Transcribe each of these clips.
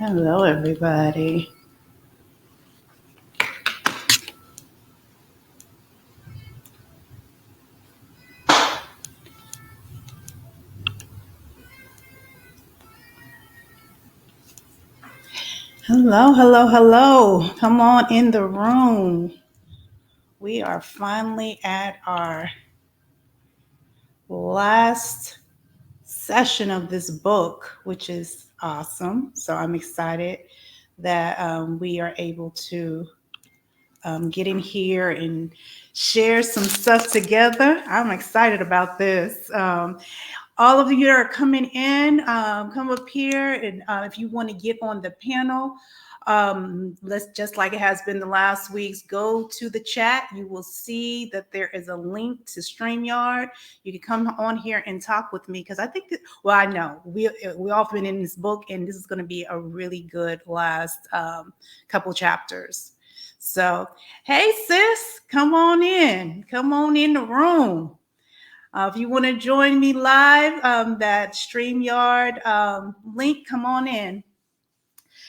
Hello, everybody. Hello, hello, hello. Come on in the room. We are finally at our last session of this book, which is awesome. So I'm excited that we are able to get in here and share some stuff together. I'm excited about this. All of you that are coming in, come up here, and if you want to get on the panel, let's just like it has been the last weeks, go to the chat. You will see that there is a link to StreamYard. You can come on here and talk with me because I think that, well, I know we all been in this book, and this is going to be a really good last couple chapters. So, hey, sis, come on in the room. If you want to join me live, that StreamYard link, come on in.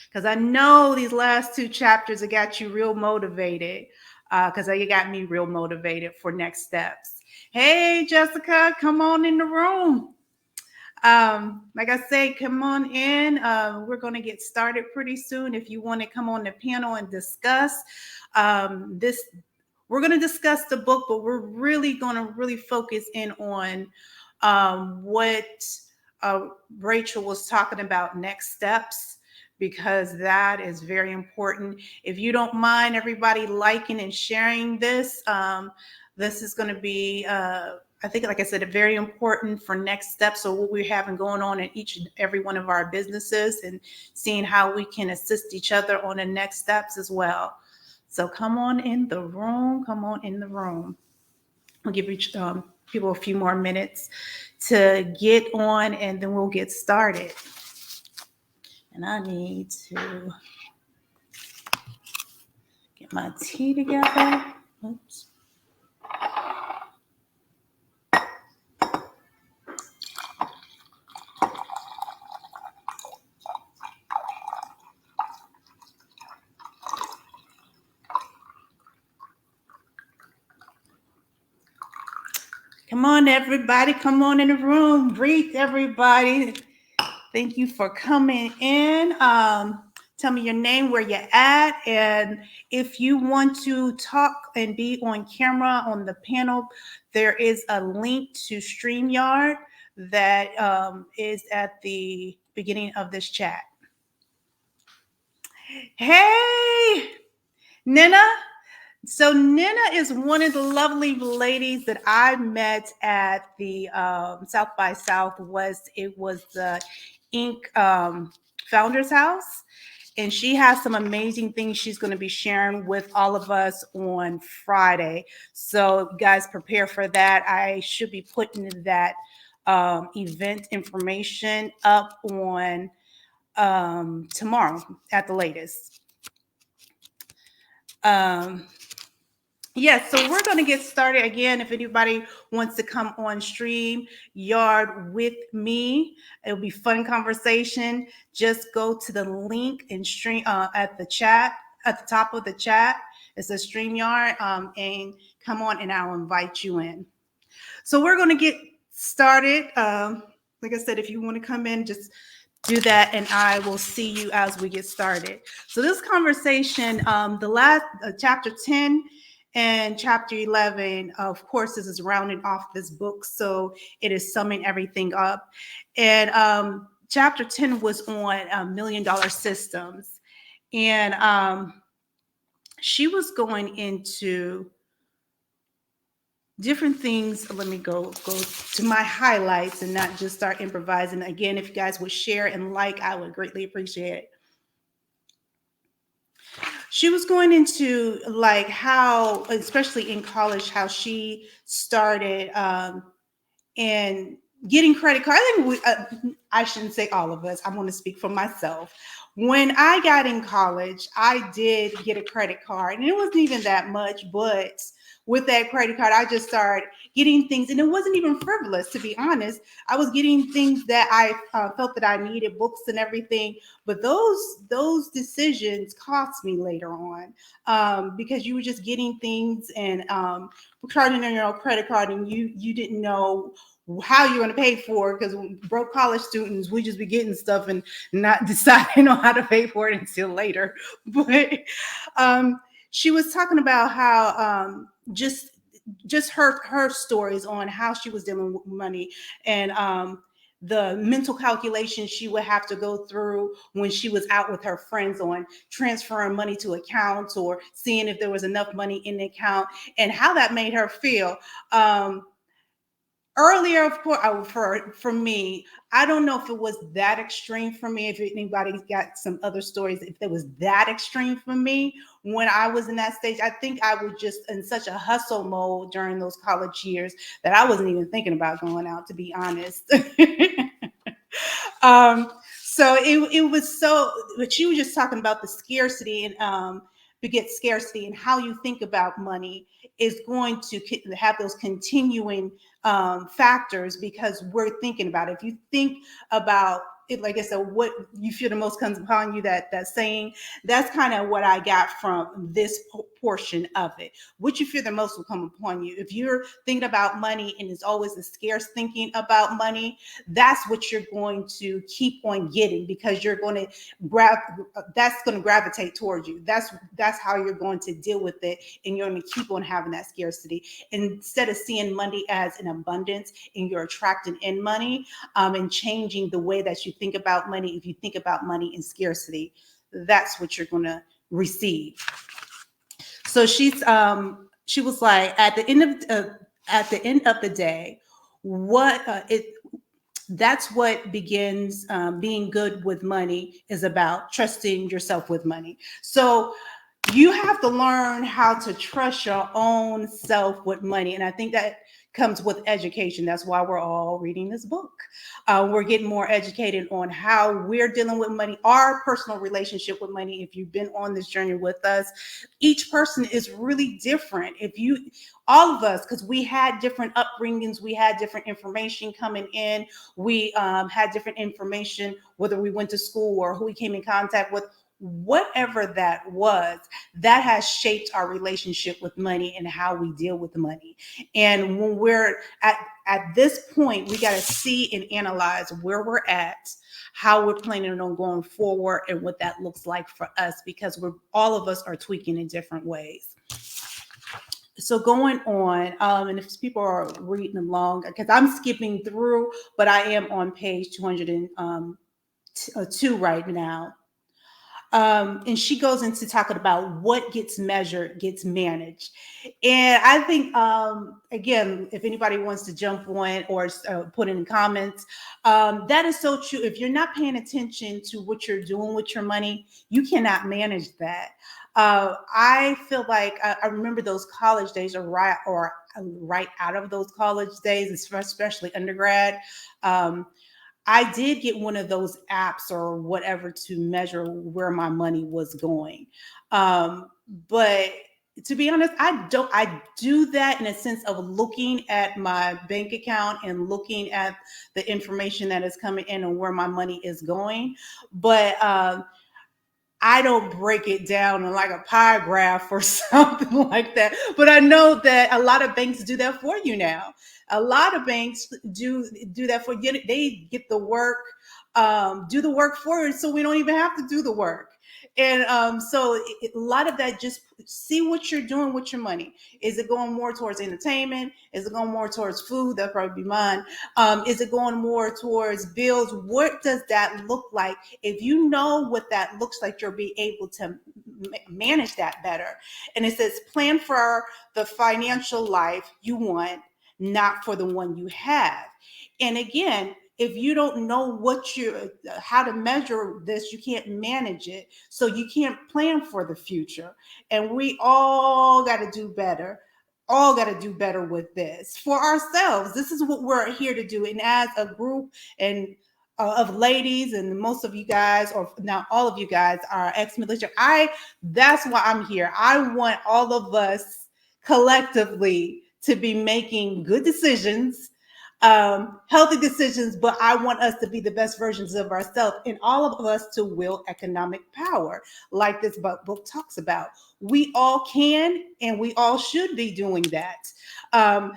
Because I know these last two chapters have got you real motivated. Because they got me real motivated for next steps. Hey, Jessica, come on in the room. Like I say, come on in. We're going to get started pretty soon. If you want to come on the panel and discuss this, we're going to discuss the book, but we're really going to really focus in on what Rachel was talking about, next steps, because that is very important. If you don't mind everybody liking and sharing this, this is going to be, I think, like I said, very important for next steps. So what we're having going on in each and every one of our businesses and seeing how we can assist each other on the next steps as well. So come on in the room. Come on in the room. I'll give each people a few more minutes to get on, and then we'll get started. And I need to get my tea together. Oops. Come on, everybody. Come on in the room. Greet everybody. Thank you for coming in. Tell me your name, where you're at, and if you want to talk and be on camera on the panel, there is a link to StreamYard that is at the beginning of this chat. Hey, Nina. So Nina is one of the lovely ladies that I met at the South by Southwest. It was the Inc. Founders House. And she has some amazing things she's going to be sharing with all of us on Friday. So guys, prepare for that. I should be putting that event information up on tomorrow at the latest. Yes, so we're going to get started again. If anybody wants to come on StreamYard with me, it'll be fun conversation. Just go to the link and stream at the chat, at the top of the chat. It says StreamYard, and come on and I'll invite you in. So we're going to get started. Like I said, if you want to come in, just do that, and I will see you as we get started. So this conversation, the last chapter 10 and chapter 11, of course, this is rounding off this book, so it is summing everything up. And chapter 10 was on $1 million systems, and she was going into different things. Let me go to my highlights and not just start improvising. Again, if you guys would share and like, I would greatly appreciate it. She was going into like how, especially in college, how she started and getting credit card. I think I shouldn't say all of us. I want to speak for myself. When I got in college, I did get a credit card, and it wasn't even that much, but with that credit card, I just started getting things, and it wasn't even frivolous, to be honest. I was getting things that I felt that I needed, books and everything. But those decisions cost me later on, because you were just getting things and charging on your own credit card, and you didn't know how you're going to pay for it, because broke college students, we just be getting stuff and not deciding on how to pay for it until later. But um, she was talking about how just her stories on how she was dealing with money, and the mental calculations she would have to go through when she was out with her friends on transferring money to accounts or seeing if there was enough money in the account, and how that made her feel. Earlier, of course, for me, I don't know if it was that extreme for me. If anybody's got some other stories, if it was that extreme for me when I was in that stage, I think I was just in such a hustle mode during those college years that I wasn't even thinking about going out, to be honest. um, so it was so, but she was just talking about the scarcity, and beget scarcity, and how you think about money is going to have those continuing factors, because we're thinking about it. If you think about it, like I said, what you feel the most comes upon you, that saying, that's kind of what I got from this portion of it. What you fear the most will come upon you. If you're thinking about money and it's always a scarce thinking about money, that's what you're going to keep on getting, because you're going to grab, that's going to gravitate towards you. That's how you're going to deal with it, and you're going to keep on having that scarcity instead of seeing money as an abundance, and you're attracting in money, and changing the way that you think about money. If you think about money in scarcity, that's what you're going to receive. So she was like, at the end of the day, what it that's what begins, being good with money is about, trusting yourself with money. So you have to learn how to trust your own self with money. And I think that comes with education. That's why we're all reading this book. We're getting more educated on how we're dealing with money, our personal relationship with money. If you've been on this journey with us, each person is really different. If you, all of us, because we had different upbringings, we had different information coming in, we had different information, whether we went to school or who we came in contact with, whatever that was, that has shaped our relationship with money and how we deal with money. And when we're at this point, we got to see and analyze where we're at, how we're planning on going forward, and what that looks like for us, because we're, all of us are tweaking in different ways. So going on, and if people are reading along, because I'm skipping through, but I am on page 202 right now. And she goes into talking about what gets measured gets managed. And I think, again, if anybody wants to jump on or put in the comments, that is so true. If you're not paying attention to what you're doing with your money, you cannot manage that. I feel like I remember those college days, or right out of those college days, especially undergrad. I did get one of those apps or whatever to measure where my money was going. But to be honest, I do that in a sense of looking at my bank account and looking at the information that is coming in and where my money is going. But I don't break it down in like a pie graph or something like that. But I know that a lot of banks do that for you now. A lot of banks do that for you. They get the work, do the work for us, so we don't even have to do the work. And so a lot of that, just see what you're doing with your money. Is it going more towards entertainment? Is it going more towards food? That'll probably be mine. Is it going more towards bills? What does that look like? If you know what that looks like, you'll be able to manage that better. And it says, plan for the financial life you want, not for the one you have. And again, if you don't know how to measure this, you can't manage it. So you can't plan for the future. And we all got to do better. All got to do better with this for ourselves. This is what we're here to do. And as a group and of ladies, and most of you guys, or now all of you guys, are ex-military. That's why I'm here. I want all of us, collectively to be making good decisions, healthy decisions, but I want us to be the best versions of ourselves and all of us to will economic power, like this book talks about. We all can and we all should be doing that. Um,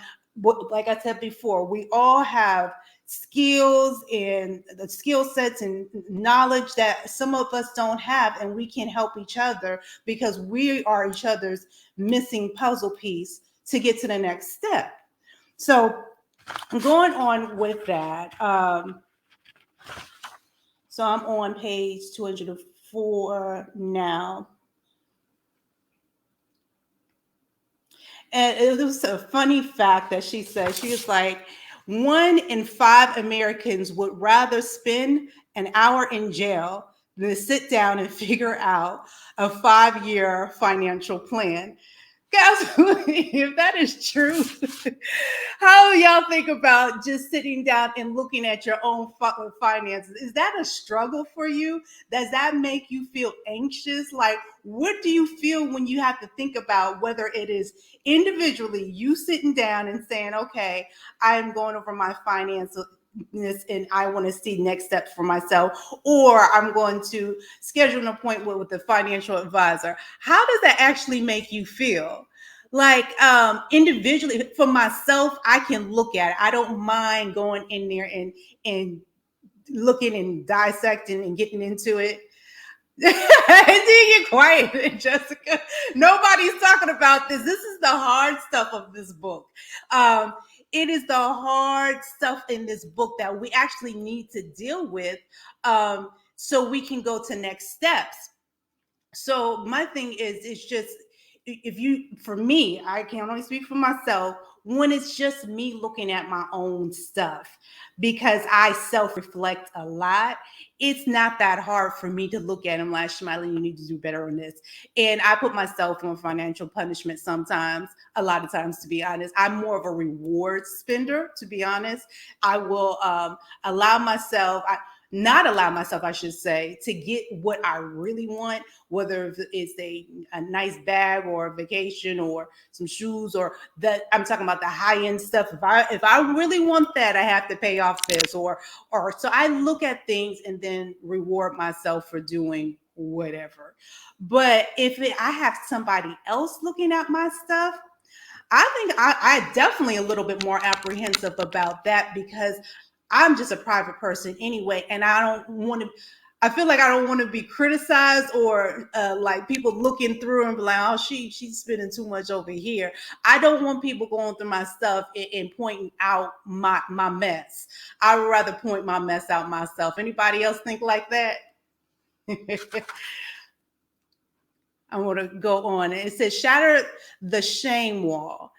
like I said before, we all have skills and the skill sets and knowledge that some of us don't have, and we can help each other because we are each other's missing puzzle piece to get to the next step. So going on with that, so I'm on page 204 now. And it was a funny fact that she said, she was like, 1 in 5 Americans would rather spend an hour in jail than to sit down and figure out a 5-year financial plan. Guys, if that is true, how y'all think about just sitting down and looking at your own finances? Is that a struggle for you? Does that make you feel anxious? Like, what do you feel when you have to think about whether it is individually you sitting down and saying, okay, I am going over my finances and I want to see next steps for myself, or I'm going to schedule an appointment with a financial advisor. How does that actually make you feel? Like individually, for myself, I can look at it. I don't mind going in there and looking and dissecting and getting into it. You're quiet, Jessica. Nobody's talking about this. This is the hard stuff of this book. Um, it is the hard stuff in this book that we actually need to deal with, so we can go to next steps. So my thing is, it's just, if you, for me, I can only speak for myself when it's just me looking at my own stuff, because I self-reflect a lot. It's not that hard for me to look at them like, Shmiley, you need to do better on this. And I put myself on financial punishment sometimes, a lot of times, to be honest. I'm more of a reward spender, to be honest. I will allow myself, not allow myself, I should say, to get what I really want, whether it's a nice bag or a vacation or some shoes, or that I'm talking about the high end stuff. If I really want that, I have to pay off this, or so I look at things and then reward myself for doing whatever. But if I have somebody else looking at my stuff, I think I definitely a little bit more apprehensive about that, because I'm just a private person anyway, and I don't want to. I feel like I don't want to be criticized, or like people looking through and be like, "Oh, she's spending too much over here." I don't want people going through my stuff and pointing out my mess. I would rather point my mess out myself. Anybody else think like that? I want to go on. It says, shatter the shame wall.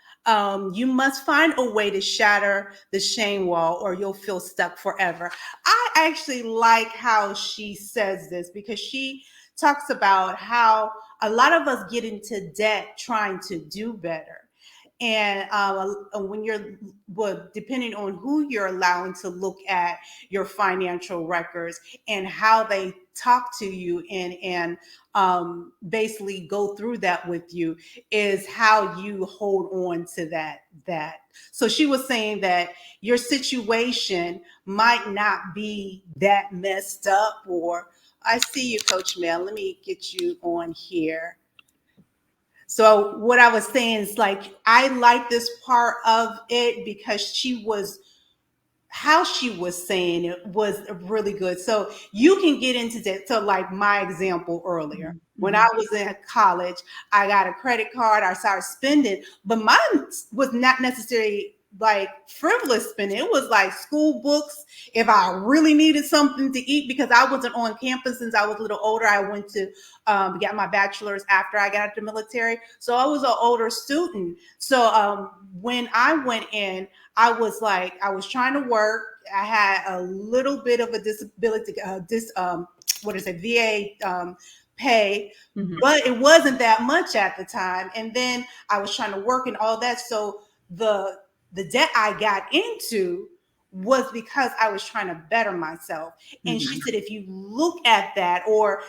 You must find a way to shatter the shame wall, or you'll feel stuck forever. I actually like how she says this, because she talks about how a lot of us get into debt trying to do better. And when you're, well, depending on who you're allowing to look at your financial records and how they talk to you and basically go through that with you, is how you hold on to that. So she was saying that your situation might not be that messed up, or I see you, Coach Mel. Let me get you on here. So what I was saying is, like, I like this part of it because she was, how she was saying it was really good. So you can get into that. So like my example earlier, when I Mhm. was in college, I got a credit card, I started spending, but mine was not necessarily like frivolous spending. It was like school books. If I really needed something to eat, because I wasn't on campus since I was a little older, I went to get my bachelor's after I got out of the military. So I was an older student. So when I went in, I was like, I was trying to work. I had a little bit of a disability, what is it, VA pay, Mhm. but it wasn't that much at the time. And then I was trying to work and all that. So the the debt I got into was because I was trying to better myself. And she Mhm. said, if you look at that, or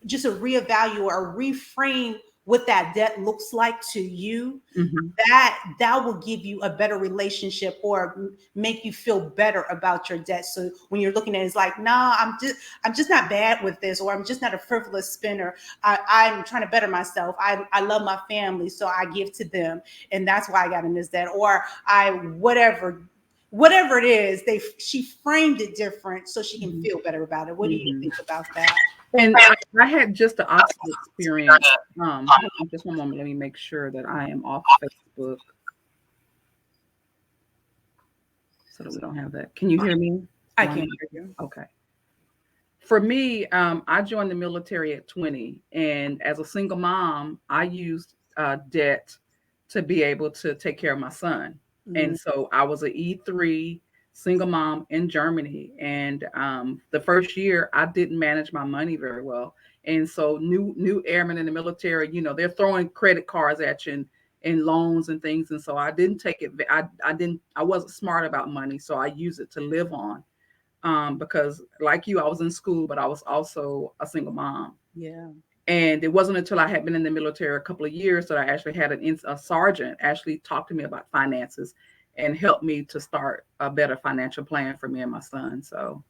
just a reevaluate or reframe what that debt looks like to you, that will give you a better relationship or make you feel better about your debt. So when you're looking at it, it's like, nah, I'm just not bad with this, or I'm just not a frivolous spender. I'm trying to better myself. I love my family, so I give to them, and that's why I got in this debt. Or whatever it is, she framed it different so she can feel better about it. What do you think about that? And I had just the opposite experience. Hold on just one moment. Let me make sure that I am off Facebook so that we don't have that. Can you hear me? I can hear you. Okay. For me, I joined the military at 20, and as a single mom, I used debt to be able to take care of my son. And so I was an E3 single mom in Germany, and the first year I didn't manage my money very well. And so new airmen in the military, they're throwing credit cards at you and loans and things. And so I didn't take it. I wasn't smart about money, so I used it to live on. Because like you, I was in school, but I was also a single mom. Yeah. And it wasn't until I had been in the military a couple of years that I actually had a sergeant actually talk to me about finances and help me to start a better financial plan for me and my son. So,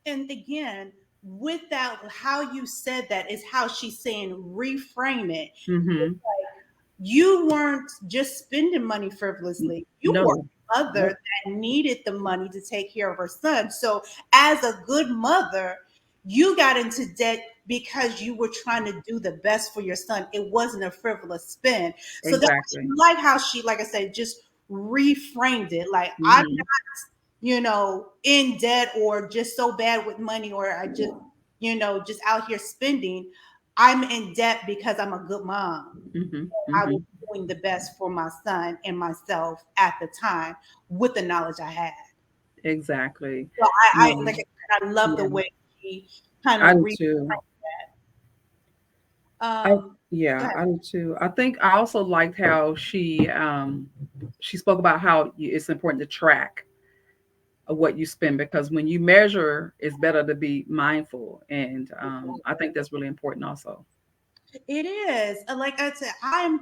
and again, with that, how you said that is how she's saying reframe it. You weren't just spending money frivolously. You were a mother that needed the money to take care of her son. So as a good mother, you got into debt because you were trying to do the best for your son. It wasn't a frivolous spend. So that's like how she, like I said, just reframed it. Like, I'm not, in debt or just so bad with money, or I just, just out here spending. I'm in debt because I'm a good mom. I was doing the best for my son and myself at the time with the knowledge I had. Exactly. So I love the way she kind of reframed that. I do too. I think I also liked how she spoke about how it's important to track of what you spend, because when you measure, it's better to be mindful, and I think that's really important also. It is. Like I said, I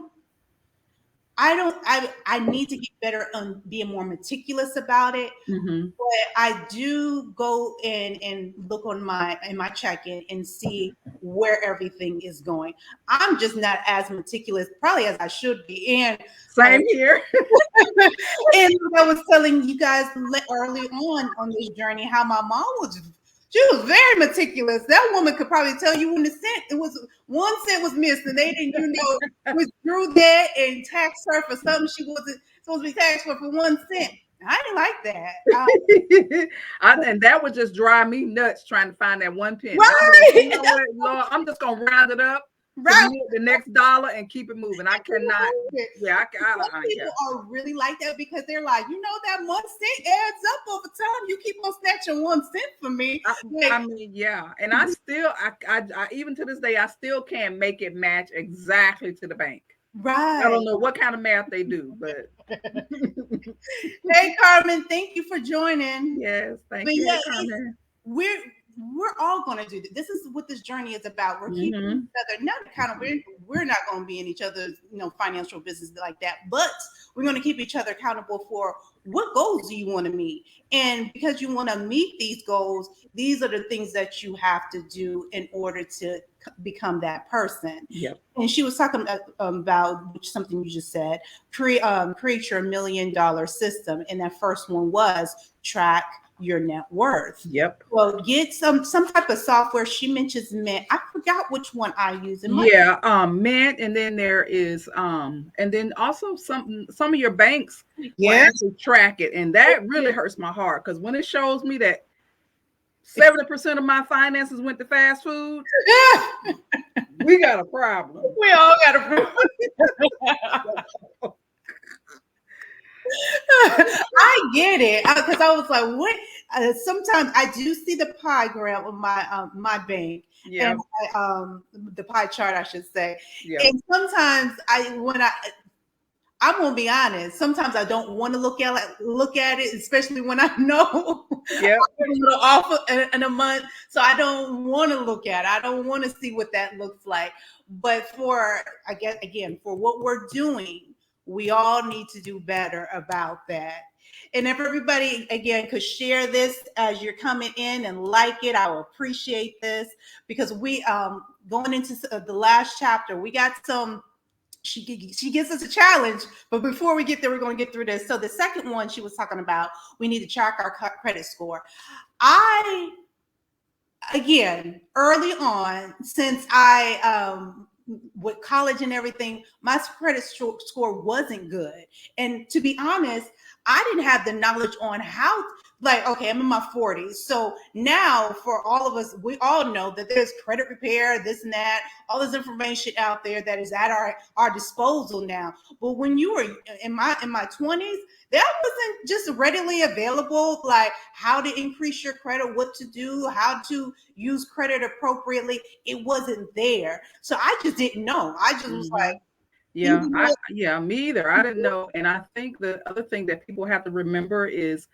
need to get better on being more meticulous about it. But I do go in and look on my check-in and see where everything is going. I'm just not as meticulous probably as I should be. And same here. and I was telling you guys early on this journey how my mom she was very meticulous. That woman could probably tell you when the cent, it was 1 cent was missing. They didn't, withdrew that and taxed her for something she wasn't supposed to be taxed for 1 cent. I didn't like that. And that would just drive me nuts trying to find that 1 penny. Right. You know what, Lord, I'm just gonna round it up. Right. The next dollar and keep it moving. I cannot. Yeah, some people are really like that because they're like, that 1 cent adds up over time. You keep on snatching 1 cent from me. I mean, yeah. And I still, I even to this day, I still can't make it match exactly to the bank. Right. I don't know what kind of math they do, but. Hey, Carmen, thank you for joining. Yes, thank you. Yeah, Carmen. We're all going to do this. This is what this journey is about. We're keeping each other, not kind of, we're not going to be in each other's, financial business like that, but we're going to keep each other accountable for what goals do you want to meet? And because you want to meet these goals, these are the things that you have to do in order to become that person. Yep. And she was talking about something you just said, create your $1 million system. And that first one was track your net worth. Yep. Well, get some type of software. She mentions Mint. I forgot which one I use. Mint, and then there is and then also some of your banks actually track it, and that really hurts my heart because when it shows me that 70% of my finances went to fast food, we got a problem. We all got a problem. I get it because I was like, what? Sometimes I do see the pie graph of my bank, and the pie chart, I should say. And sometimes I'm gonna be honest. Sometimes I don't want to look at it, especially when I know Yep. I'm a little off in a month. So I don't want to look at it. I don't want to see what that looks like. But for, I guess, again, for what we're doing, we all need to do better about that. And if everybody again could share this as you're coming in and like it, I will appreciate this, because we going into the last chapter, we got some, she gives us a challenge, but before we get there, we're going to get through this. So the second one, she was talking about we need to track our credit score. I, again, early on, since I with college and everything, my credit score wasn't good. And to be honest, I didn't have the knowledge on how, like, okay, I'm in my 40s. So now for all of us, we all know that there's credit repair, this and that, all this information out there that is at our disposal now. But when you were in my 20s, that wasn't just readily available, like how to increase your credit, what to do, how to use credit appropriately. It wasn't there. So I just didn't know. I just was Hmm. like, Yeah, even though, me either. I didn't know. And I think the other thing that people have to remember is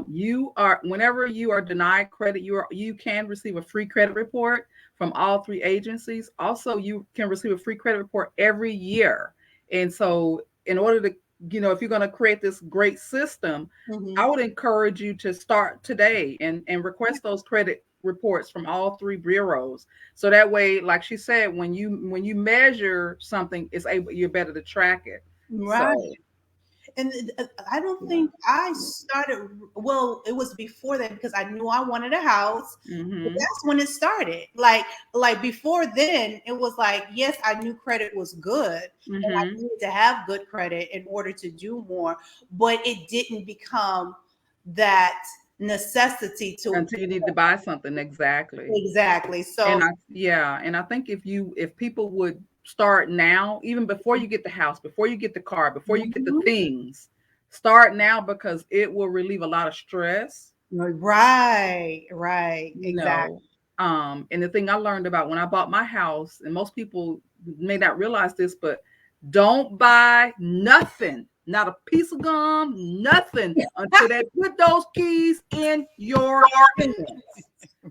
you are, whenever you are denied credit, you can receive a free credit report from all three agencies. Also, you can receive a free credit report every year. And so in order to, if you're going to create this great system, I mhm. would encourage you to start today and request those credit reports from all three bureaus. So that way, like she said, when you measure something, you're better to track it. Right. So And I don't yeah. think I started, well, it was before that because I knew I wanted a house. But Mm-hmm. that's when it started. Like before then, it was like, yes, I knew credit was good and I Mm-hmm. needed to have good credit in order to do more, but it didn't become that necessity to Until you need to buy something, exactly. exactly. And So I think if people would start now, even before you get the house, before you get the car, before you get the mhm. things, start now because it will relieve a lot of stress. Right, right, you exactly. know and the thing I learned about when I bought my house, and most people may not realize this, but don't buy nothing, not a piece of gum, nothing, until they put those keys in your hands.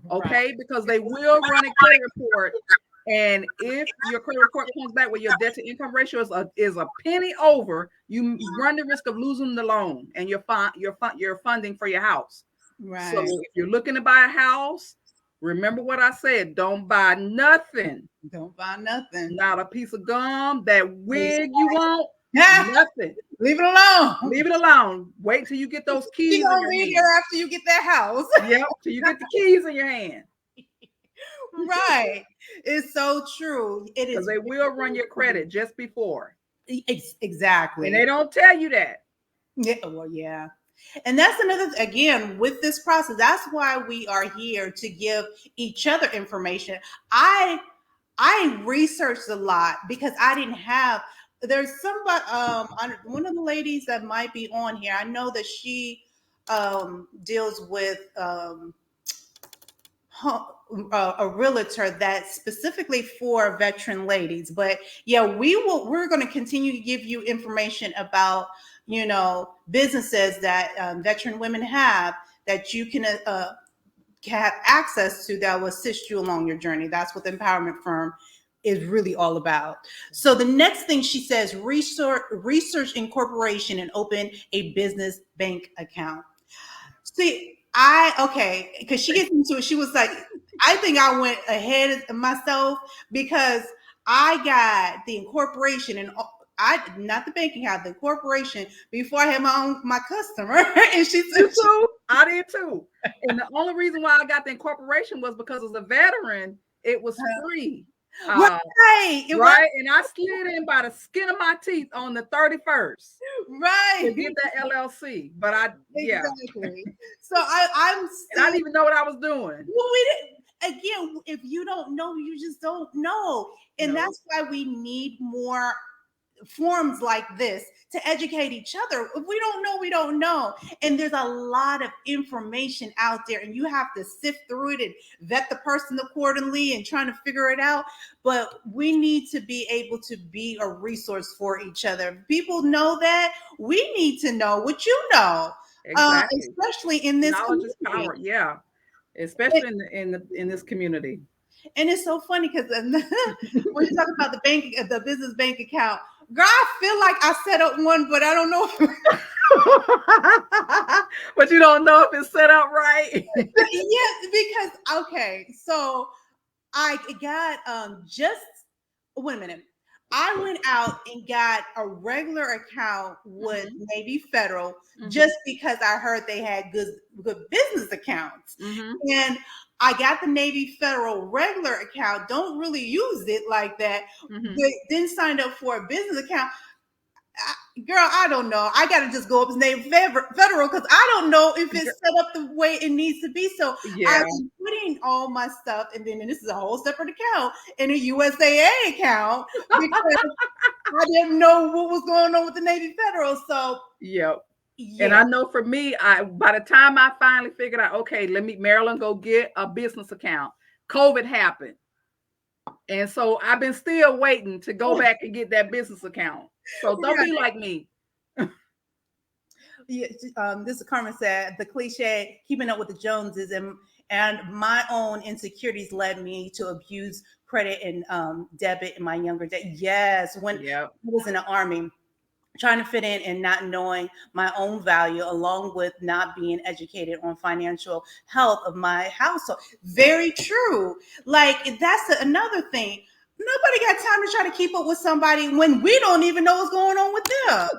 Right, Okay, because they will run a credit report, and if your credit report comes back with your debt to income ratio is a penny over, you run the risk of losing the loan and your funding for your house. So right. if you're looking to buy a house, remember what I said. Don't buy nothing. Don't buy nothing. Not a piece of gum, that wig you want, Ah, nothing. leave it alone. Leave it alone. Wait till you get those She keys in gonna your be hand. here after you get that house. Yep, till you get the keys in your hand. Right. It's so true. It Because is they will run very your true. credit just before. And Exactly. they don't tell you that. Yeah, well, yeah. And that's another, again, with this process, that's why we are here to give each other information. I I researched a lot because I didn't have, there's somebody one of the ladies that might be on here. I know that she deals with a realtor that's specifically for veteran ladies. But yeah, we're going to continue to give you information about, businesses that veteran women have that you can have access to, that will assist you along your journey. That's what the empowerment firm is really all about. So the next thing she says, research incorporation and open a business bank account. See, okay, because she gets into it. She was like, I think I went ahead of myself because I got the incorporation and I not the banking house, the corporation before I had my customer. And she You said, too? I did too. And the only reason why I got the incorporation was because as a veteran, it was free. Uh, right, it was right. And I slid in by the skin of my teeth on the 31st to right, get that LLC. But yeah. exactly. So I'm And I still. didn't even know what I was doing. Well, we didn't, again, if you don't know, you just don't know. And No. that's why we need more. forums like this to educate each other. If we don't know, we don't know. And there's a lot of information out there, and you have to sift through it and vet the person accordingly and trying to figure it out. But we need to be able to be a resource for each other. If people know that, we need to know what you know, Exactly. especially in this Knowledge is community. power. Yeah. Especially in this community. And it's so funny because when you talk about the business bank account, girl, I feel like I set up one, but I don't know. But you don't know if it's set up right. Yes, because okay, so I got just wait a minute. I went out and got a regular account with Mhm. Navy Federal Mhm. just because I heard they had good business accounts. Mhm. And I got the Navy Federal regular account, don't really use it like that, Mhm. but then signed up for a business account. Girl, I don't know. I got to just go up his name federal because I don't know if it's set up the way it needs to be. So I've Yeah. been putting all my stuff, and this is a whole separate account in a USAA account because I didn't know what was going on with the Navy Federal. So Yep. And yeah, I know for me, I by the time I finally figured out, okay, let me Maryland go get a business account. COVID happened. And so I've been still waiting to go back and get that business account. So don't be right. like me. Yeah, this is Carmen said the cliche keeping up with the Joneses and my own insecurities led me to abuse credit and debit in my younger days. Yes, when I Yep. was in the army, trying to fit in and not knowing my own value, along with not being educated on financial health of my household. Very true. Like that's another thing. Nobody got time to try to keep up with somebody when we don't even know what's going on with them.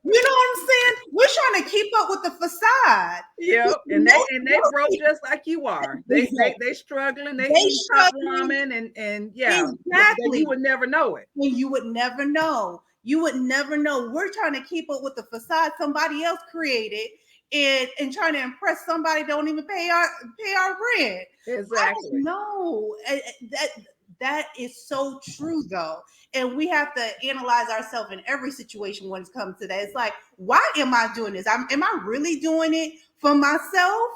You know what I'm saying? We're trying to keep up with the facade. Yep. And No, they broke just like you are. They struggling, they they eating top struggling ramen and yeah, but you exactly. would never know it. And you would never know. You would never know. We're trying to keep up with the facade somebody else created, and trying to impress somebody don't even pay our rent. I just Exactly. know that is so true though, and we have to analyze ourselves in every situation when it comes to that. It's like, why am I doing this? Am I really doing it for myself,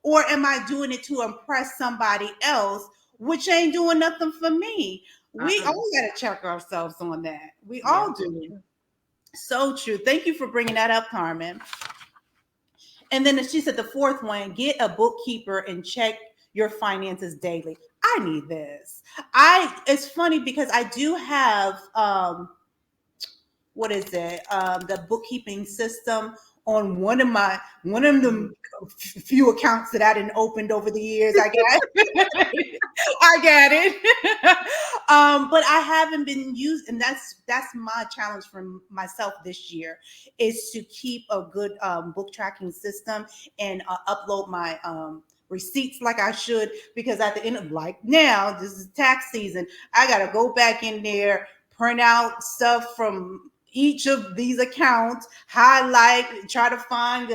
or am I doing it to impress somebody else, which ain't doing nothing for me? We Uh-uh. all got to check ourselves on that. We Yeah. all do. So true. Thank you for bringing that up, Carmen. And then she said the fourth one, get a bookkeeper and check your finances daily. I need this. It's funny because I do have what is it? The bookkeeping system on one of them few accounts that I didn't opened over the years. I got I got it. But I haven't been used, and that's my challenge for myself this year is to keep a good book tracking system and upload my receipts like I should, because at the end of like now, this is tax season. I gotta go back in there, print out stuff from each of these accounts, highlight, try to find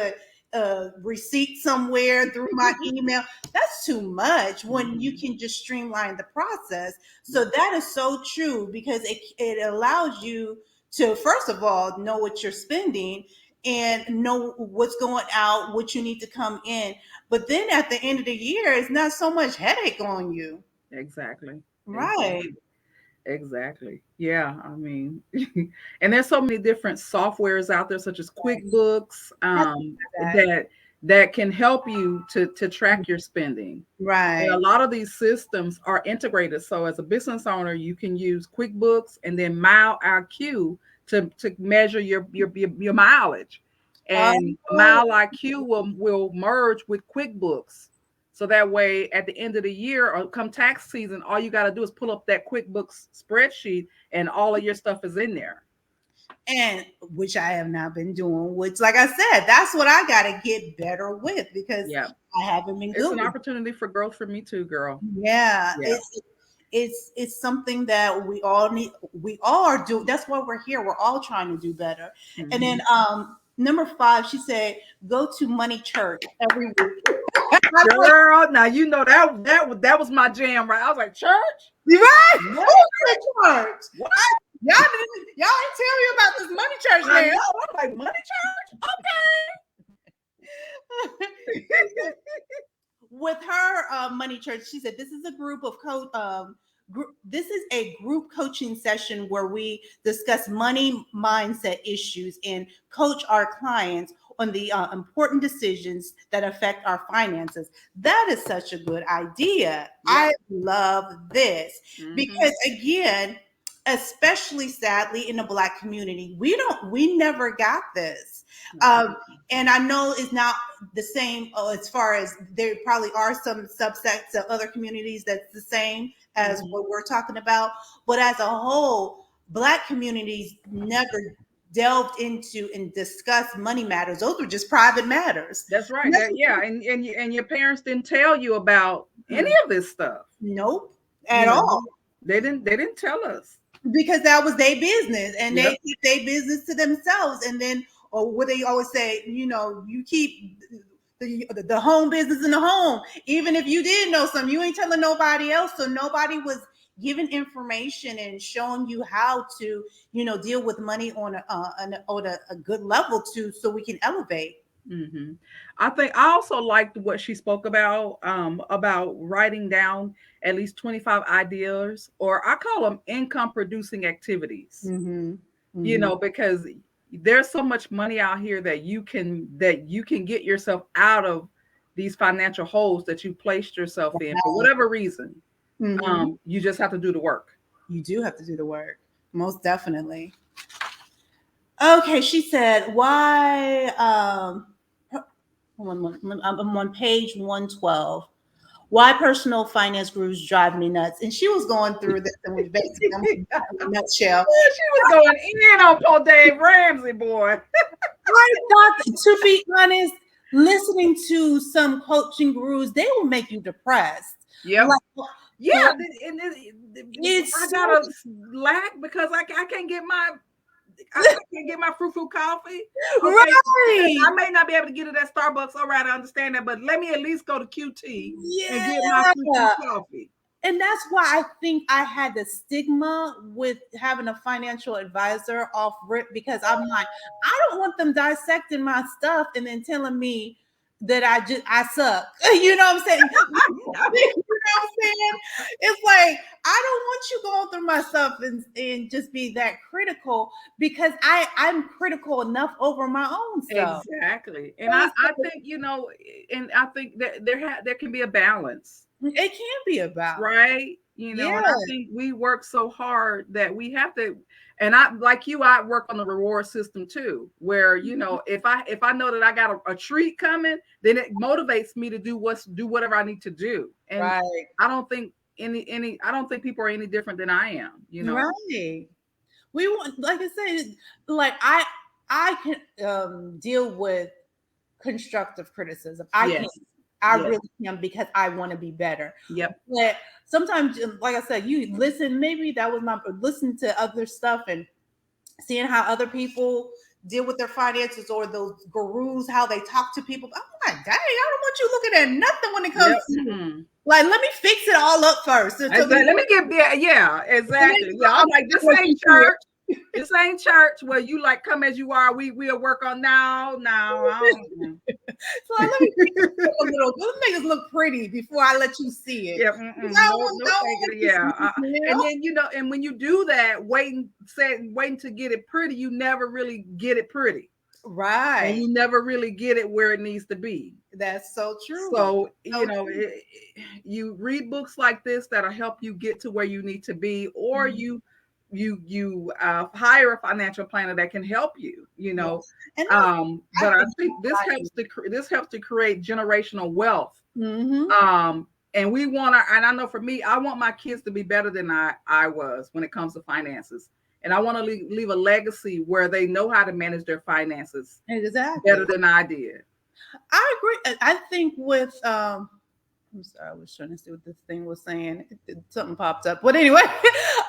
a receipt somewhere through my email. That's too much when you Mhm. can just streamline the process. So that is so true because it allows you to, first of all, know what you're spending and know what's going out, what you need to come in. But then at the end of the year, it's not so much headache on you. Exactly. Right. Exactly. Exactly. Yeah. I mean, and there's so many different softwares out there, such as QuickBooks, That's that. that can help you to track your spending. And a Right. lot of these systems are integrated. So as a business owner, you can use QuickBooks and then Mile IQ to measure your mileage. And Oh, Mile IQ will merge with QuickBooks. So that way at the end of the year or come tax season, all you got to do is pull up that QuickBooks spreadsheet and all of your stuff is in there. and which I have not been doing, which, like I said, that's what I got to get better with because Yeah. I haven't been It's good an with. opportunity for growth for me too, girl. Yeah, Yeah. it's something that we all need. We all are doing. That's why we're here. We're all trying to do better. And then Mhm. number five, she said, go to Money Church every week. I was like, Girl, now you know that was my jam, right? I was like, church? you right? Money? Who's in church? What? Y'all ain't tell me about this money church I now. know. I'm like, money church? With her money church, she said this is a group of this is a group coaching session where we discuss money mindset issues and coach our clients on the important decisions that affect our finances. That is such a good idea. Yep. I love this Mm-hmm. because again, especially sadly in the Black community, we never got this. Um, and I know it's not the same as far as there probably are some subsets of other communities that's the same as what we're talking about. But as a whole, Black communities never delved into and discussed money matters. Those were just private matters. That's right. Yeah, and your parents didn't tell you about any of this stuff. Nope, You at all. know, they didn't tell us. Because that was their business and they Yep. keep their business to themselves. And then, or what they always say, you keep the home business in the home. Even if you did know something, you ain't telling nobody else. So nobody was giving information and showing you how to, deal with money on a good level too, so we can elevate. Hmm. I think I also liked what she spoke about writing down at least 25 ideas, or I call them income producing activities. Mm-hmm. Mm-hmm. Because there's so much money out here that you can get yourself out of these financial holes that you placed yourself in for whatever reason. Mm-hmm. You just have to do the work. You do have to do the work, most definitely. Okay, she said, why? I'm on page 112. Why personal finance gurus drive me nuts? And she was going through this, and we basically, I'm in a nutshell. She was going in on poor Dave Ramsey, boy. I thought, to be honest, listening to some coaching gurus, they will make you depressed. Yep. Like, Yeah, like, it's I so gotta lack because I can't get my frou-frou coffee. Okay, right. I may not be able to get it at Starbucks. All right, I understand that, but let me at least go to QT and get my frou-frou Yeah. coffee. And that's why I think I had the stigma with having a financial advisor off rip, because I'm like, I don't want them dissecting my stuff and then telling me that I suck. You know what I'm saying? You know what I'm saying? It's like I don't want you going through my stuff and just be that critical, because I'm critical enough over my own stuff. Exactly, and I think and I think that there can be a balance. It can be about. Right, Yeah. and I think we work so hard that we have to, and I like you, I work on the reward system too, where if I know that I got a treat coming, then it motivates me to do whatever I need to do. And Right. I don't think I don't think people are any different than I am. Right. We want, like I said, like I can deal with constructive criticism. I can. Yes. I Yes. really can, because I want to be better. Yep. But sometimes, like I said, you listen. Maybe that was my listen to other stuff and seeing how other people deal with their finances, or those gurus, how they talk to people. I'm like, dang, I don't want you looking at nothing when it comes Yep. to like, let me fix it all up first. Exactly. Let me get yeah, exactly. Yeah, I'm like, this ain't church. This ain't church where you like come as you are. We'll work on now. So let me make it a little. Let's make it look pretty before I let you see it. Yeah, no, thank you. Yeah, and Then then and when you do that, waiting to get it pretty, you never really get it pretty, and right. you never really get it where it needs to be. That's so true. So you read books like this that'll help you get to where you need to be, or you hire a financial planner that can help you. And But I think this helps to create generational wealth. mm-hmm. And we want and I know for me, I want my kids to be better than I was when it comes to finances. And I want to leave a legacy where they know how to manage their finances Exactly better than I did. I agree. I think with I'm sorry, I was trying to see what this thing was saying. Something popped up. But anyway,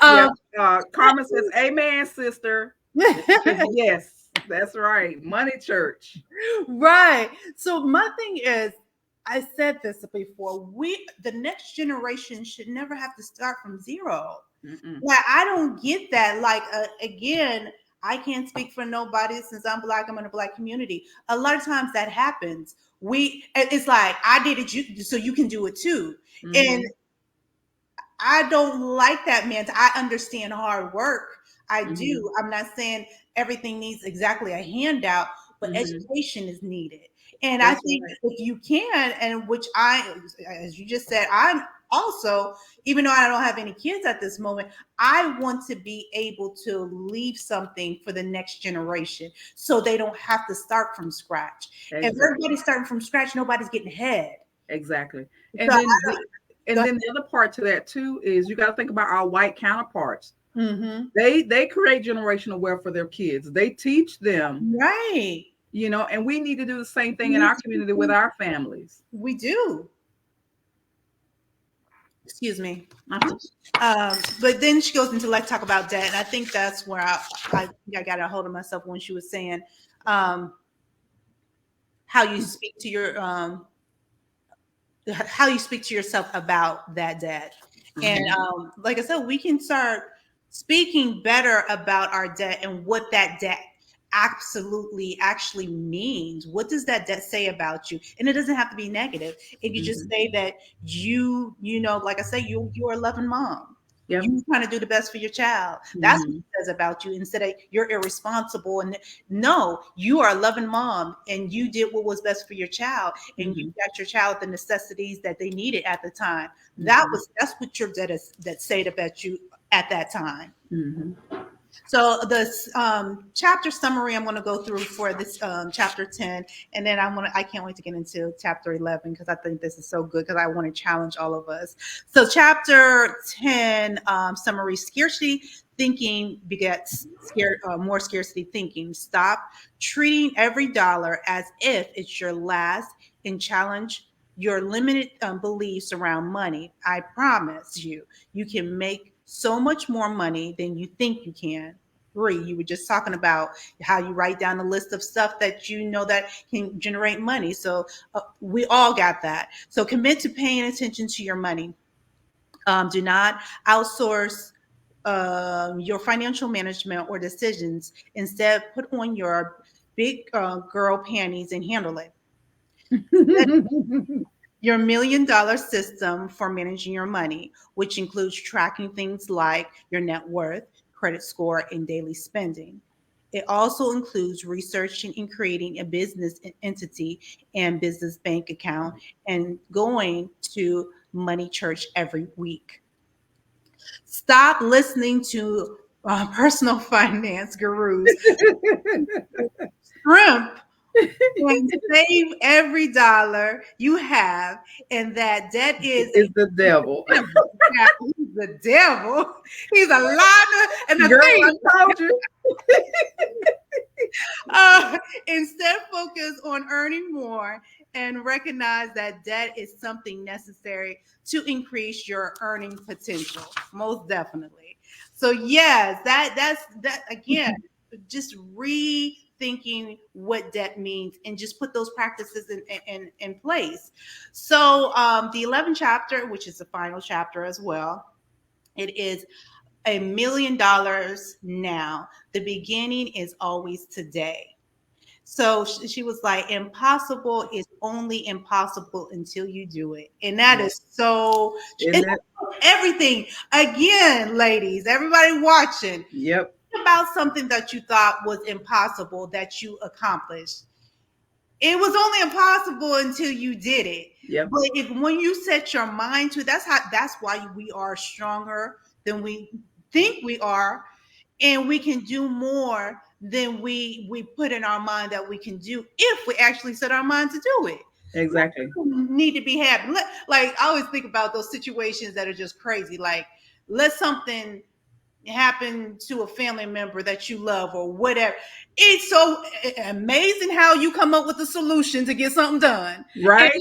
Carmen says, "Amen, sister." Yes, that's right. Money church. right. So my thing is, I said this before. The next generation should never have to start from zero. Mm-mm. Like, I don't get that. Like, again, I can't speak for nobody since I'm black. I'm in a black community. A lot of times that happens. It's like I did it, so you can do it too. And Mm-hmm. I don't like that, man. I understand hard work. I Mm-hmm. do. I'm not saying everything needs exactly a handout, but Mm-hmm. education is needed. And I That's think right. if you can, and which as you just said, I'm also, even though I don't have any kids at this moment, I want to be able to leave something for the next generation so they don't have to start from scratch. If Exactly. everybody's starting from scratch, nobody's getting ahead. Exactly. So And then the I, and then the other part to that too is you got to think about our white counterparts. mm-hmm. They create generational wealth for their kids. They teach them, Right. and we need to do the same thing in We our community with our families. we do. Excuse me. Uh-huh. But then she goes into like talk about debt, and I think that's where I think I got a hold of myself when she was saying um, how you speak to your how you speak to yourself about that debt. And Mm-hmm. like I said, we can start speaking better about our debt and what that debt absolutely actually means. What does that debt say about you? And it doesn't have to be negative. It could just Mm-hmm. say that like I say, you're a loving mom. Yep. You trying to do the best for your child. That's what Mm-hmm. it says about you. Instead of you're irresponsible, and no, you are a loving mom and you did what was best for your child, and you Mm-hmm. got your child the necessities that they needed at the time. Mm-hmm. That's what your debt is, that said about you at that time. Mm-hmm. So the chapter summary I'm going to go through for this chapter 10, and then I can't wait to get into chapter 11 because I think this is so good because I want to challenge all of us. So chapter 10 summary: scarcity thinking begets more scarcity thinking. Stop treating every dollar as if it's your last, and challenge your limited beliefs around money. I promise you can make so much more money than you think you can. Bree, you were just talking about how you write down a list of stuff that you know that can generate money. So we all got that. So commit to paying attention to your money. Do not outsource your financial management or decisions. Instead, put on your big girl panties and handle it. Your $1 million system for managing your money, which includes tracking things like your net worth, credit score, and daily spending. It also includes researching and creating a business entity and business bank account and going to Money Church every week. Stop listening to personal finance gurus. Scrimp and save every dollar you have, and that is Is the devil. a devil. Yeah, he's the devil. He's a liar and a Girl, thief. I told you. Instead, focus on earning more and recognize that debt is something necessary to increase your earning potential. Most definitely. So yes, that's that again. Just rethinking what debt means and just put those practices in place. So the 11th chapter, which is the final chapter as well, it is $1 million now. The beginning is always today. So she was like, impossible is only impossible until you do it. And that Yeah. is so, Isn't it's it? everything. Again, ladies, everybody watching, Yep. think about something that you thought was impossible that you accomplished. It was only impossible until you did it. Yep. But if when you set your mind to, that's why we are stronger than we think we are, and we can do more than we put in our mind that we can do if we actually set our mind to do it. Exactly. Need to be happy. Like I always think about those situations that are just crazy. Like let something happen to a family member that you love or whatever. It's so amazing how you come up with a solution to get something done. And, Right?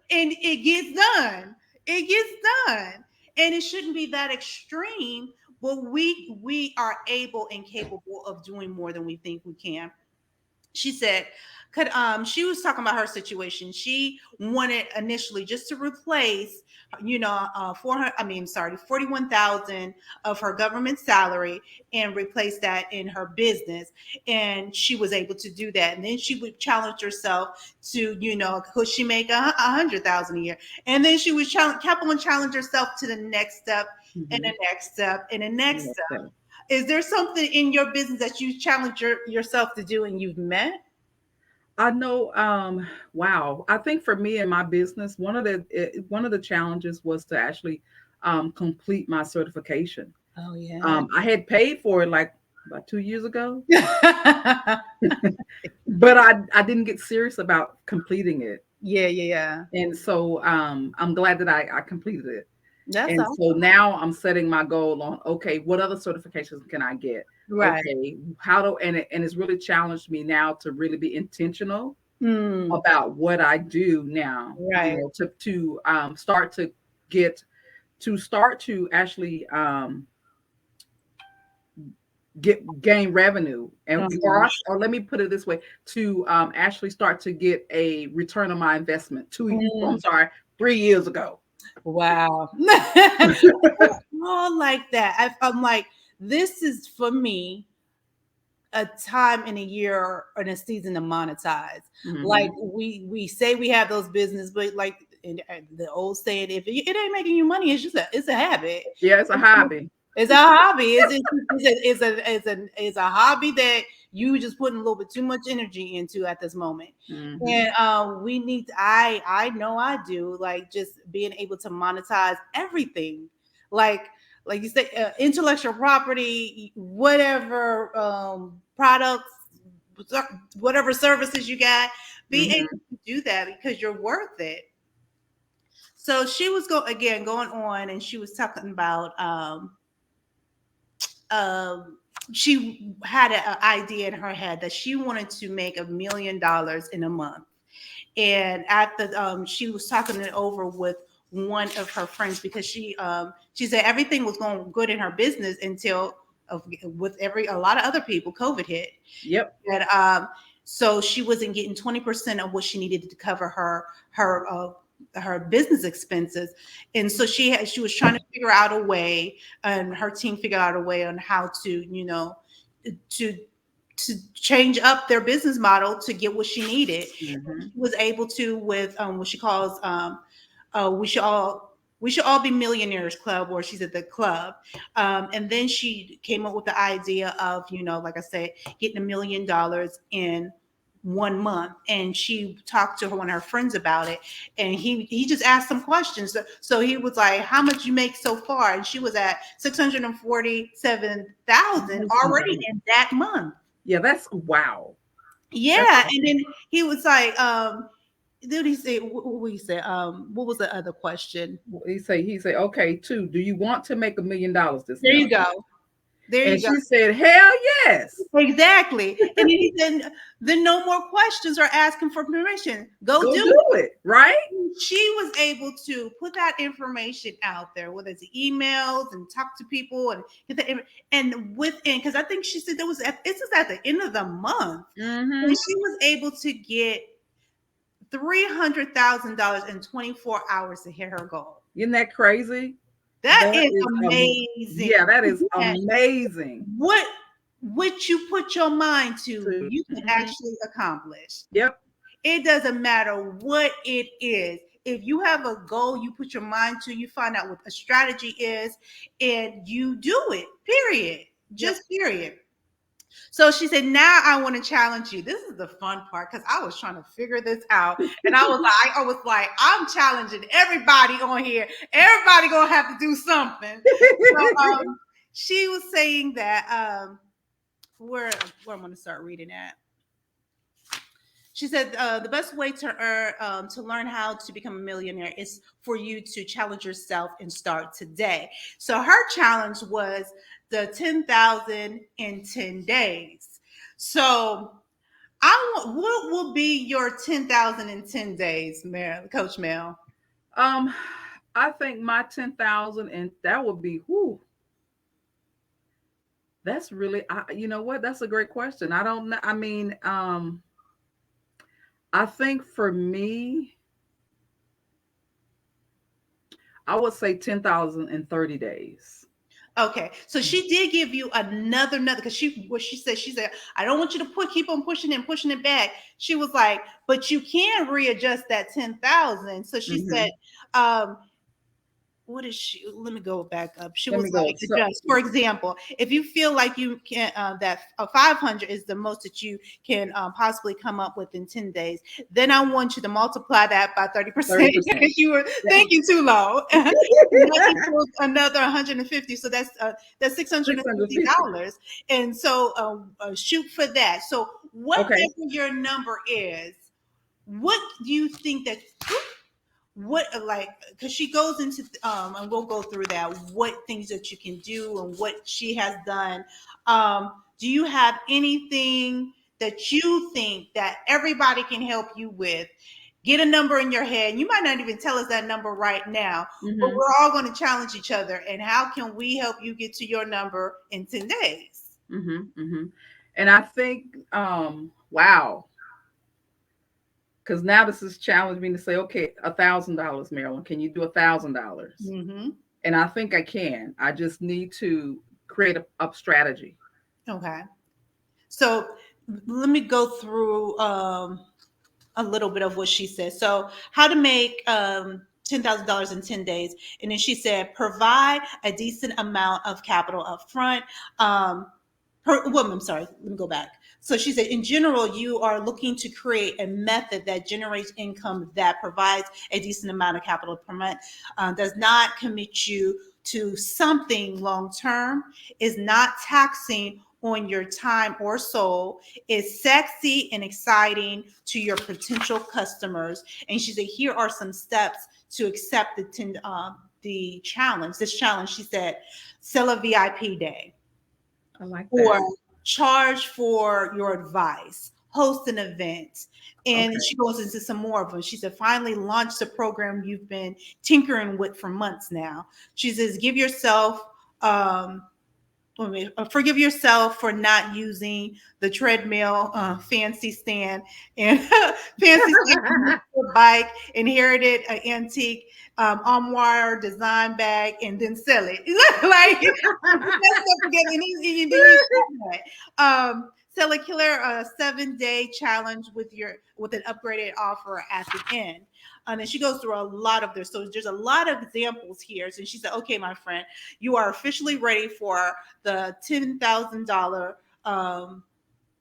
and it gets done. It gets done. And it shouldn't be that extreme, but we are able and capable of doing more than we think we can. She said, could she was talking about her situation. She wanted initially just to replace, 400, I mean, sorry, 41,000 of her government salary and replace that in her business. And she was able to do that. And then she would challenge herself to, could she make 100,000 a year? And then she was kept on challenge herself to the next step and Mm-hmm. the next step and the next Yes, step. sir. Is there something in your business that you challenge yourself to do and you've met? I know. Wow. I think for me in my business, one of the challenges was to actually complete my certification. Oh yeah. I had paid for it like about 2 years ago, Yeah, but I didn't get serious about completing it. yeah, yeah. And so I'm glad that I completed it. That's And all. so now I'm setting my goal on, okay, what other certifications can I get? Right. Okay, how do and it's really challenged me now to really be intentional Mm, about what I do now, right. to start to get start to actually gain revenue, and Mhm. or let me put it this way, to actually start to get a return on my investment. I'm Mm. sorry, 3 years ago. Wow. All like that. I'm like, this is for me a time in a year or in a season to monetize. Like Hmm. we say we have those business, but like the old saying, if it ain't making you money, it's a habit. Yeah, it's a hobby. It's a hobby. It's a hobby that you just putting a little bit too much energy into at this moment. Hmm. And we need. I know I do, like, just being able to monetize everything, like like you say, intellectual property, whatever products, whatever services you got, be able Hmm. to do that because you're worth it. So she was going on, and she was talking about um, she had an idea in her head that she wanted to make $1 million in a month. And at the she was talking it over with one of her friends because she said everything was going good in her business until with every a lot of other people COVID hit. Yep. And so she wasn't getting 20% of what she needed to cover her business expenses. And so she was trying to figure out a way, and her team figured out a way on how to, to change up their business model to get what she needed. Hmm. She was able to with what she calls we should all be millionaires club, or she's at the club. And then she came up with the idea of, like I said, getting $1 million in 1 month. And she talked to one of her friends about it, and he just asked some questions. So he was like, how much you make so far? And she was at 647,000 already in that month. Yeah, that's wow. That's Yeah. And awesome. then he was like, did he say what he said? What was the other question? He say, okay, too. Do you want to make $1 million this There you month? go. There And you go. she said, hell yes. Exactly. And then he said, then no more questions or asking for permission. Go Go do do it. it. Right? She was able to put that information out there, whether it's emails and talk to people and get the and within, because I think she said this is at the end of the month, and Hmm. she was able to get $300,000 in 24 hours to hit her goal. Isn't that crazy? That That is is amazing. yeah, that is amazing. What what you put your mind to, To you can mhm. actually accomplish. Yep. It doesn't matter what it is. If you have a goal you put your mind to, you find out what a strategy is, and you do it. Period. Yep. Just period. So she said, now I want to challenge you. This is the fun part because I was trying to figure this out. And I was like, I'm challenging everybody on here. Everybody gonna have to do something. So she was saying that where I'm gonna start reading at. She said the best way to learn how to become a millionaire is for you to challenge yourself and start today. So her challenge was the 10,000 in 10 days. So what will be your 10,000 in 10 days, Coach Mel? um, I think my 10,000, and that would be whoo. That's really, you know what? That's a great question. I don't know. I mean, I think for me, I would say 10,000 in 30 days. Okay, so she did give you another because she said I don't want you to keep on pushing it back. She was like, but you can readjust that 10,000. So she said, Hmm. um, what is she? Let me go back up. She Let was me go. like, So, adjust. For example, if you feel like you can, that 500 is the most that you can possibly come up with in 10 days, then I want you to multiply that by 30%. 30%. If you were Yeah. thinking too low, and that equals another 150. So that's $650. $650. And so shoot for that. So whatever Okay. your number is, what do you think that what like because she goes into and we'll go through that what things that you can do and what she has done. Do you have anything that you think that everybody can help you with? Get a number in your head. You might not even tell us that number right now, but Hmm. we're all going to challenge each other, and how can we help you get to your number in 10 days? Hmm. Hmm. And I think, wow, because now this has challenged me to say, okay, $1,000, Marilyn, can you do $1,000? Mm-hmm. And I think I can. I just need to create a strategy. Okay, so let me go through a little bit of what she said. So, how to make $10,000 in 10 days. And then she said, provide a decent amount of capital up front. I'm sorry, let me go back. So she said, in general, you are looking to create a method that generates income that provides a decent amount of capital per month, does not commit you to something long term, is not taxing on your time or soul, is sexy and exciting to your potential customers. And she said, here are some steps to accept the challenge. This challenge, she said, sell a VIP day, I like or that. charge for your advice, host an event. And Okay. she goes into some more of them. She said, finally launch the program you've been tinkering with for months now. She says, give yourself um, forgive yourself for not using the treadmill, fancy stand, and fancy stand bike, inherited an antique armoire design bag, and then sell it. Like put that stuff together, and then you sell that. Sell a killer 7-day challenge with an upgraded offer at the end. And then she goes through a lot of this. So there's a lot of examples here. So she said, okay, my friend, you are officially ready for the $10,000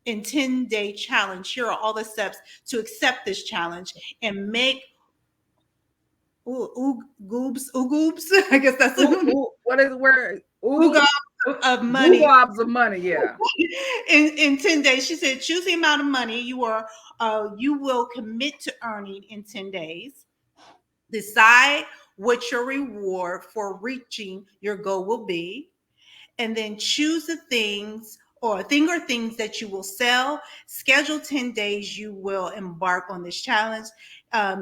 in 10-day challenge. Here are all the steps to accept this challenge and make goobs. I guess that's Ooh, ooh, what is the word? ooga Oogle, of money googobs of money. Yeah. in 10 days. She said, choose the amount of money you will commit to earning in 10 days. Decide what your reward for reaching your goal will be, and then choose the things or a thing or things that you will sell. Schedule 10 days you will embark on this challenge.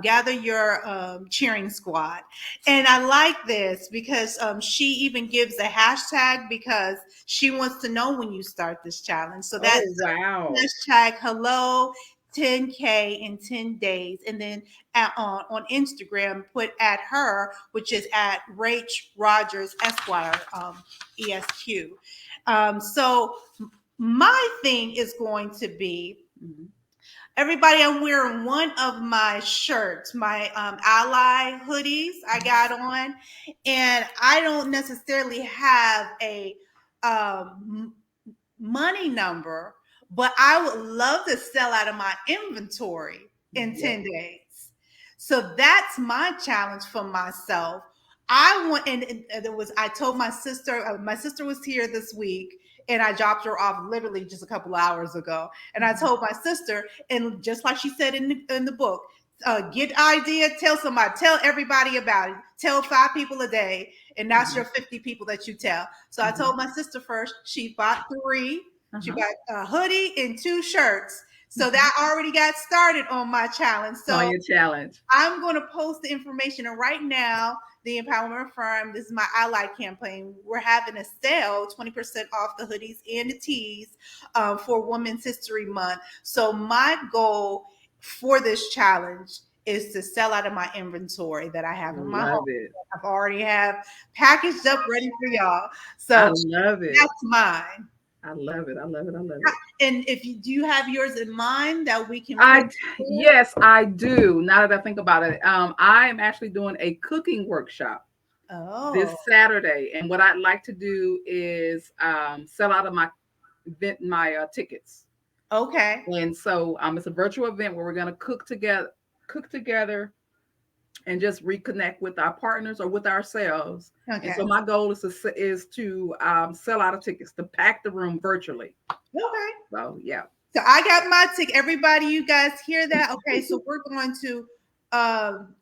Gather your cheering squad. And I like this because she even gives a hashtag because she wants to know when you start this challenge. So that's Oh, wow. hashtag hello 10K in 10 days. And then on Instagram, put at her, which is at Rach Rogers Esquire, ESQ. So my thing is going to be, Mhm. everybody, I'm wearing one of my shirts, my ally hoodies I got on, and I don't necessarily have a um, money number, but I would love to sell out of my inventory in Yep. 10 days. So that's my challenge for myself. I want, and it was, I told my sister was here this week, and I dropped her off literally just a couple of hours ago. And I Mhm. told my sister, and just like she said in the book, get idea, tell somebody, tell everybody about it. Tell 5 people a day, and that's your Mhm. 50 people that you tell. So I Mhm. told my sister first, she bought 3. She Uh-huh. bought a hoodie and 2 shirts. So Mhm. that already got started on my challenge. On So your challenge. I'm going to post the information. And right now, the Empowerment Firm, this is my ally campaign. We're having a sale, 20% off the hoodies and the tees for Women's History Month. So my goal for this challenge is to sell out of my inventory that I have in my home. Love it. I've already have packaged up ready for y'all. I So love it. that's mine. I love it. I love it. I love it. And if you do you have yours in mind that we can put I forward? yes, I do. Now that I think about it, I am actually doing a cooking workshop this Oh, Saturday, and what I'd like to do is sell out of my event, my tickets. okay. And so it's a virtual event where we're going to cook together, and just reconnect with our partners or with ourselves. And Okay. so my goal is to sell out of tickets, to pack the room virtually. Okay. So yeah. So I got my ticket. Everybody, you guys hear that? Okay, so we're going to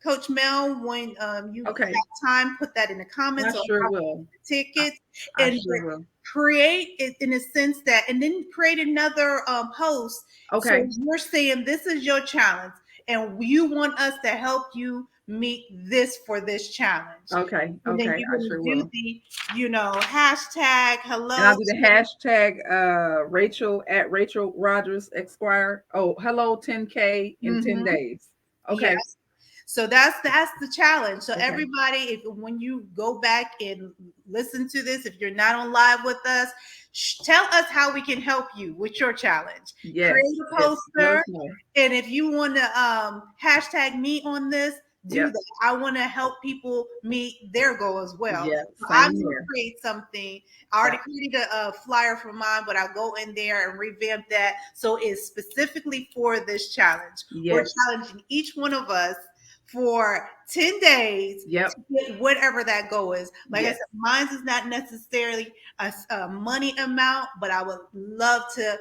Coach Mel, when you Okay. have time, put that in the I comments on sure how will. the I, tickets I and sure will. create it in a sense that, and then create another post. So Okay. you're saying this is your challenge, and you want us to help you meet this for this challenge. Okay. And then Okay. you're I going to sure do will. the, hashtag And I'll hello. do the hashtag Rachel at Rachel Rogers Esquire. Oh, hello 10K in 10 Mm-hmm. days. Yeah. Okay. So that's the challenge. So Okay. everybody, if when you go back and listen to this, if you're not on live with us, tell us how we can help you with your challenge. Create Yes. a Yes. Let poster, us know. and if you want to hashtag me on this, do Yep. that. I want to help people meet their goal as well. Yeah. So I'm Same going to here. create something. I already Yeah. created a flyer for mine, but I'll go in there and revamp that so it's specifically for this challenge. We're Yes. challenging each one of us for 10 days Yep. to get whatever that goal is. Like I Yes. said, mine is not necessarily a money amount, but I would love to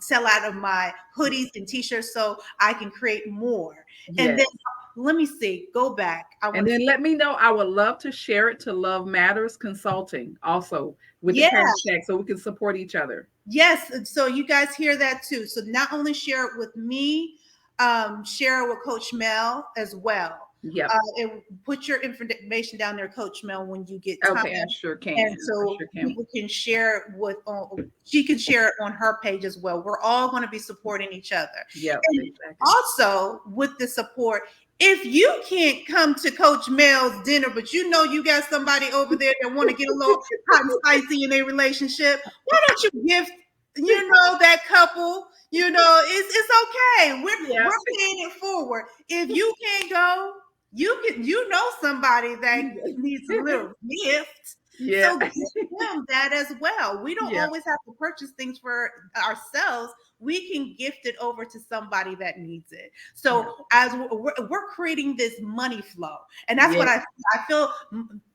sell out of my hoodies and t-shirts so I can create more. And then Yes. let me see, go back. I And want to then see. let me know. I would love to share it to Love Matters Consulting also with the Yeah, hashtag so we can support each other. yes. So you guys hear that too. So not only share it with me, share it with Coach Mel as well. Yep. And put your information down there, Coach Mel, when you get time. Okay. I sure And can. I so sure can. people can share it with, she can share it on her page as well. We're all going to be supporting each other. Yep. And Exactly. also with the support, if you can't come to Coach Mel's dinner, but you know you got somebody over there that want to get a little hot and spicy in their relationship, why don't you gift, that couple? It's okay. Yeah. We're paying it forward. If you can't go, you know somebody that needs a little gift. Yeah. So give them that as well. We don't Yeah. always have to purchase things for ourselves. We can gift it over to somebody that needs it. Yeah. So as we're creating this money flow, and that's what Yes. I feel.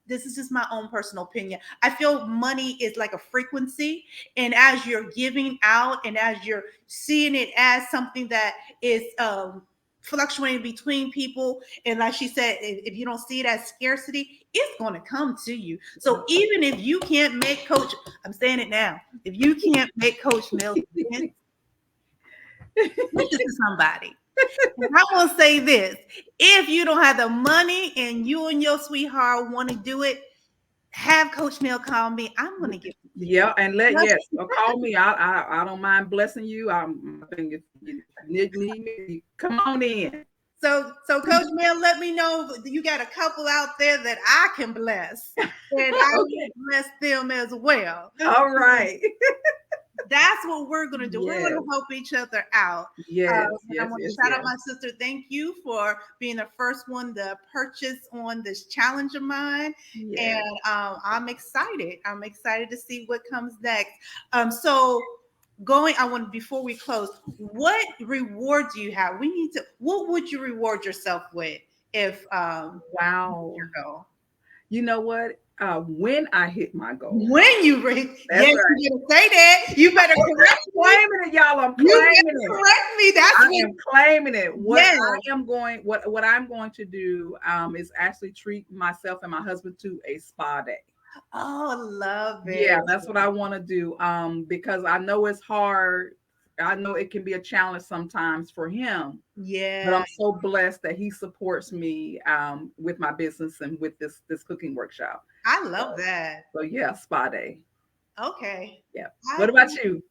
This is just my own personal opinion. I feel money is like a frequency, and as you're giving out, and as you're seeing it as something that is fluctuating between people, and like she said, if you don't see it as scarcity, it's going to come to you. So even if you can't make Coach, I'm saying it now, if you can't make Coach Mills event, listen to somebody. And I will say this: if you don't have the money and you and your sweetheart want to do it, have Coach Mill call me. I'm going to give it to you. Yeah, and yes, or call me. I don't mind blessing you. I think if you need me, come on in. So Coach Mill, let me know if you got a couple out there that I can bless, and I will Okay. bless them as well. All right. That's what we're going to do. We're going Yes. to help each other out. Yes. And I Yes. want to Yes. shout out Yes. my sister. Thank you for being the first one to purchase on this challenge of mine. Yes. And I'm excited. I'm excited to see what comes next. So going, I want, before we close, what reward do you have? What would you reward yourself with if Wow. your goal? You know what? When I hit my goal. When you reach, That's yes, right. you better say that. You better correct I'm me. claiming it, y'all. I'm You claiming better it. correct me. That's I what. am claiming it. Yes. What I'm going to do is actually treat myself and my husband to a spa day. Oh, I love Yeah, it. that's what I want to do. Because I know it's hard. I know it can be a challenge sometimes for him, but Yeah, I'm so blessed that he supports me with my business and with this cooking workshop. I love So, that. so yeah, spa day. Okay. Yeah. I What about you?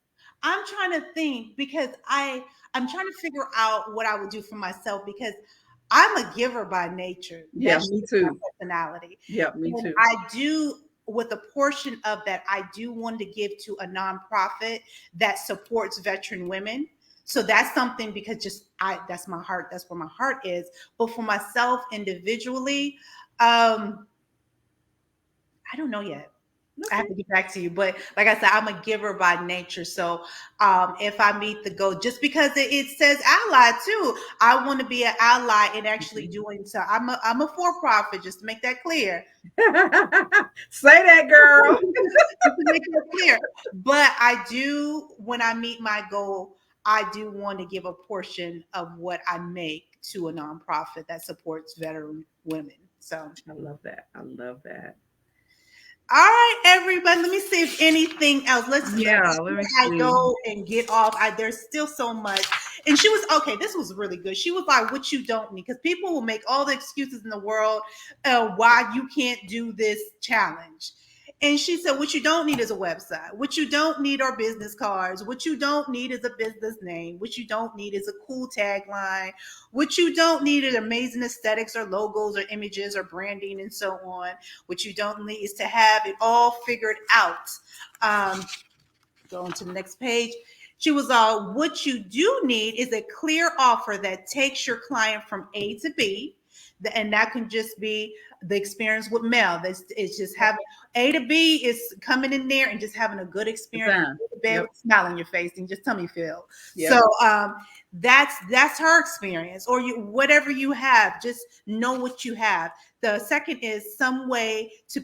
I'm trying to think because I'm trying to figure out what I would do for myself because I'm a giver by nature. Yeah, That's me just my too. personality. Yeah, me And too. I do, with a portion of that, I do want to give to a nonprofit that supports veteran women. So that's something because just that's my heart. That's where my heart is. But for myself individually, I don't know yet. I have Okay. to get back to you. But like I said, I'm a giver by nature. So if I meet the goal, just because it says ally too, I want to be an ally in actually Mhm. doing so. I'm a for profit, just to make that clear. Say that, girl. Just to make that clear. But I do, when I meet my goal, I do want to give a portion of what I make to a nonprofit that supports veteran women. So I love that. I love that. all right, everybody. Let me see if anything else. Let's Yeah, let before me I see. go and get off. There's still so much. And she was okay. This was really good. She was like, "What you don't need," because people will make all the excuses in the world why you can't do this challenge. And she said, "What you don't need is a website. What you don't need are business cards. What you don't need is a business name. What you don't need is a cool tagline. What you don't need is amazing aesthetics or logos or images or branding and so on. What you don't need is to have it all figured out." Going to the next page. She was all, what you do need is a clear offer that takes your client from A to B. And that can just be the experience with Mel. It's just having A to B is coming in there and just having a good Good experience. time. Go to bed Yep. with a smile on your face and just tummy feel. So Yep. that's her experience. Or you whatever you have, just know what you have. The second is some way to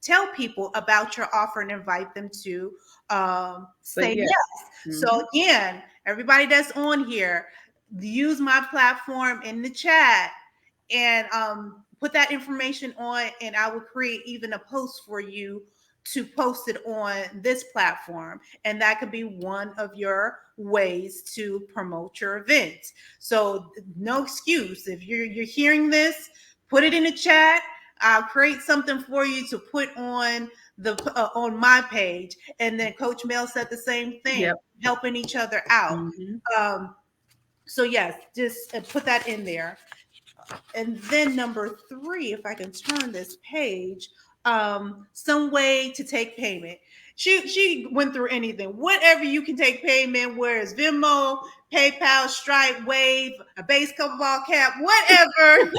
tell people about your offer and invite them to Say say yes. yes. Hmm. So again, everybody that's on here, use my platform in the chat and put that information on, and I will create even a post for you to post it on this platform, and that could be one of your ways to promote your event. So no excuse if you're hearing this, put it in the chat. I'll create something for you to put on my page, and then Coach Mel said the same thing, Yep. helping each other out. Hmm. Um, so yes, just put that in there. And then number three, if I can turn this page, some way to take payment. She went through anything, whatever you can take payment. Whereas Venmo, PayPal, Stripe, Wave, a baseball cap, whatever.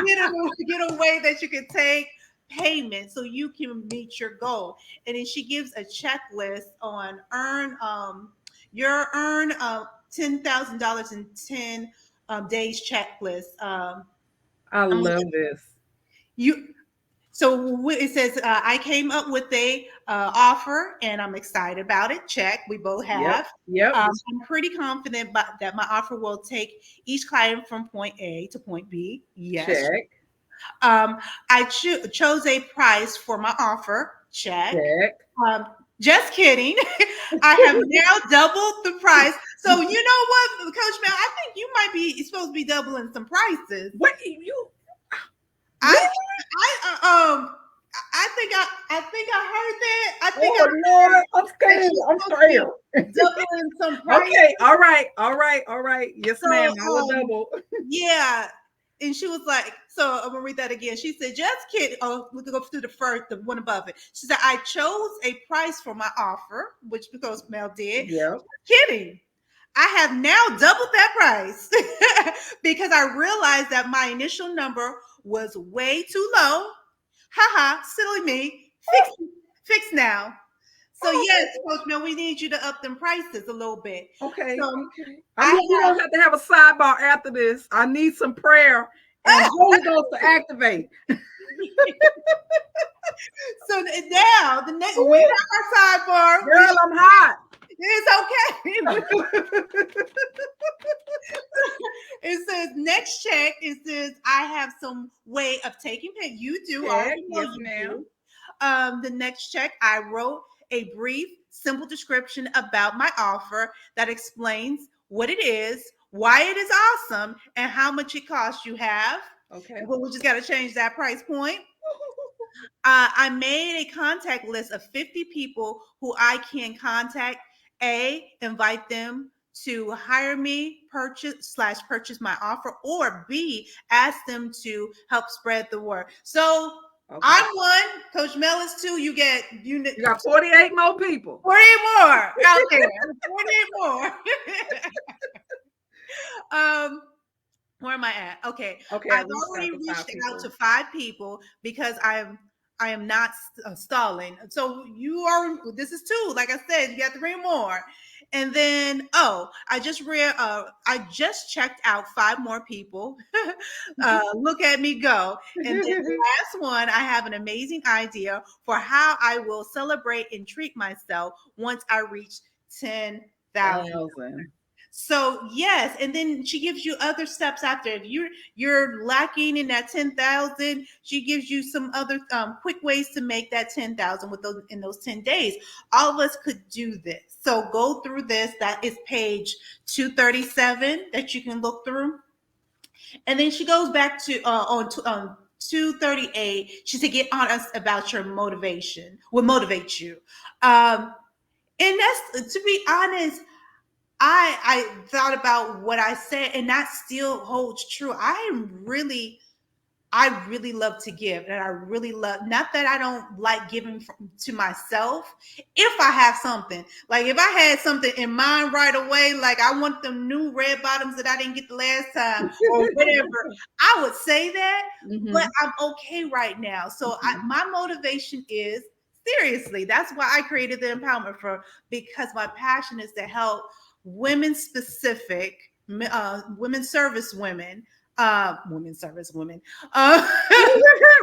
Get a way that you can take payment so you can meet your goal. And then she gives a checklist on earn $10,000 in 10 days checklist. I I'm love this. you. So it says I came up with a offer and I'm excited about it. Check, we both Yep. have. Yep. I'm pretty confident that my offer will take each client from point A to point B. Yes. Check. Um, I chose a price for my offer. Check. Check. Um, just kidding. I have now doubled the price. So you know what, Coach Mel, I think you might be supposed to be doubling some prices. What you I, really? I think I heard that. I think I Oh Lord, I'm that scared. you're I'm supposed to be scared. doubling some prices. Okay. All right. All right. All right. Yes, So ma'am. I will double. yeah. And she was like, so I'm gonna read that again. She said, just kidding. Oh, we can go through the first, the one above it. She said, I chose a price for my offer, which because Mel did. Yep. Kidding. I have now doubled that price because I realized that my initial number was way too low. Haha, silly me. Fix now. So yes, Oh, Coach Mel, we need you to up them prices a little bit. okay. So Okay. I I need we have don't have to have a sidebar after this. I need some prayer and Holy Ghost to activate. so now the next we have our sidebar. Girl, I'm hot. It's okay. It says next check. It says I have some way of taking pay. You do. I Check. already know Yes, you ma'am. do. The next check, I wrote a brief, simple description about my offer that explains what it is, why it is awesome, and how much it costs. You have. Okay. Well, we just got to change that price point. I made a contact list of 50 people who I can contact A, invite them to hire me, purchase my offer, or B, ask them to help spread the word. So Okay. I'm one, Coach Mel is two. You got 48 more people. 48 more out there. 48 more. um, where am I at? Okay, Okay, I've at least got already the reached 5 out to people. 5 people because I am not stalling. So you are. This is two. Like I said, you got 3 more, and then I just read. I just checked out 5 more people. Look at me go! And then the last one, I have an amazing idea for how I will celebrate and treat myself once I reach 10,000. 1,000. So yes, and then she gives you other steps after. If you're lacking in that 10,000, she gives you some other quick ways to make that 10,000 with those in those 10 days. All of us could do this. So go through this. That is page 237 that you can look through, and then she goes back to on 238. She said, "Get honest about your motivation. What motivates you?" Um, and that's, to be honest, I thought about what I said, and that still holds true. I really love to give, and I really love, not that I don't like giving to myself. If I have something, like if I had something in mind right away, like I want them new red bottoms that I didn't get the last time or whatever, I would say that. But Mhm. I'm okay right now. So Mhm. my motivation is, seriously, that's why I created the empowerment for, because my passion is to help women specific, women service women, women service women, uh,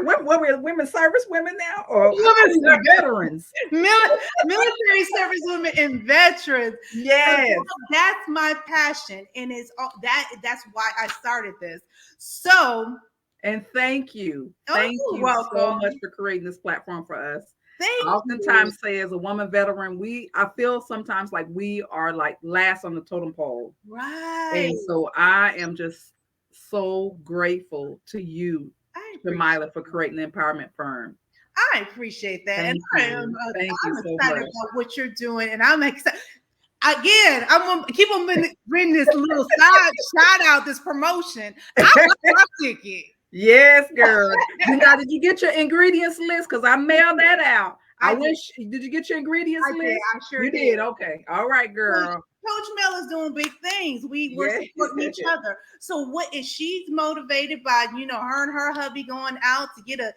We're women service women now, or I thought we women, were veterans. military service women and veterans. So Yes. that's my passion, and it's all that's why I started this. So, And thank you. oh, Thank you're you so much welcome. for creating this platform for us. I Thank you. oftentimes say, as a woman veteran, I feel sometimes like we are like last on the totem pole. Right. And so I am just so grateful to you, I appreciate Jamila, for creating the empowerment firm. I appreciate that, and Thank you. Thank you I'm so excited much. about what you're doing, and I'm excited. Again, I'm gonna keep on bringing this little side shout out, this promotion. I want my ticket. Yes, girl. Did you get your ingredients list? Because I mailed that out. I I did. wish. Did you get your ingredients I did. list? I sure You did. did. Okay. All right, Coach, girl. Coach Mel is doing big things. We're Yeah. supporting each other. So what is she's motivated by? Her and her hubby going out to get a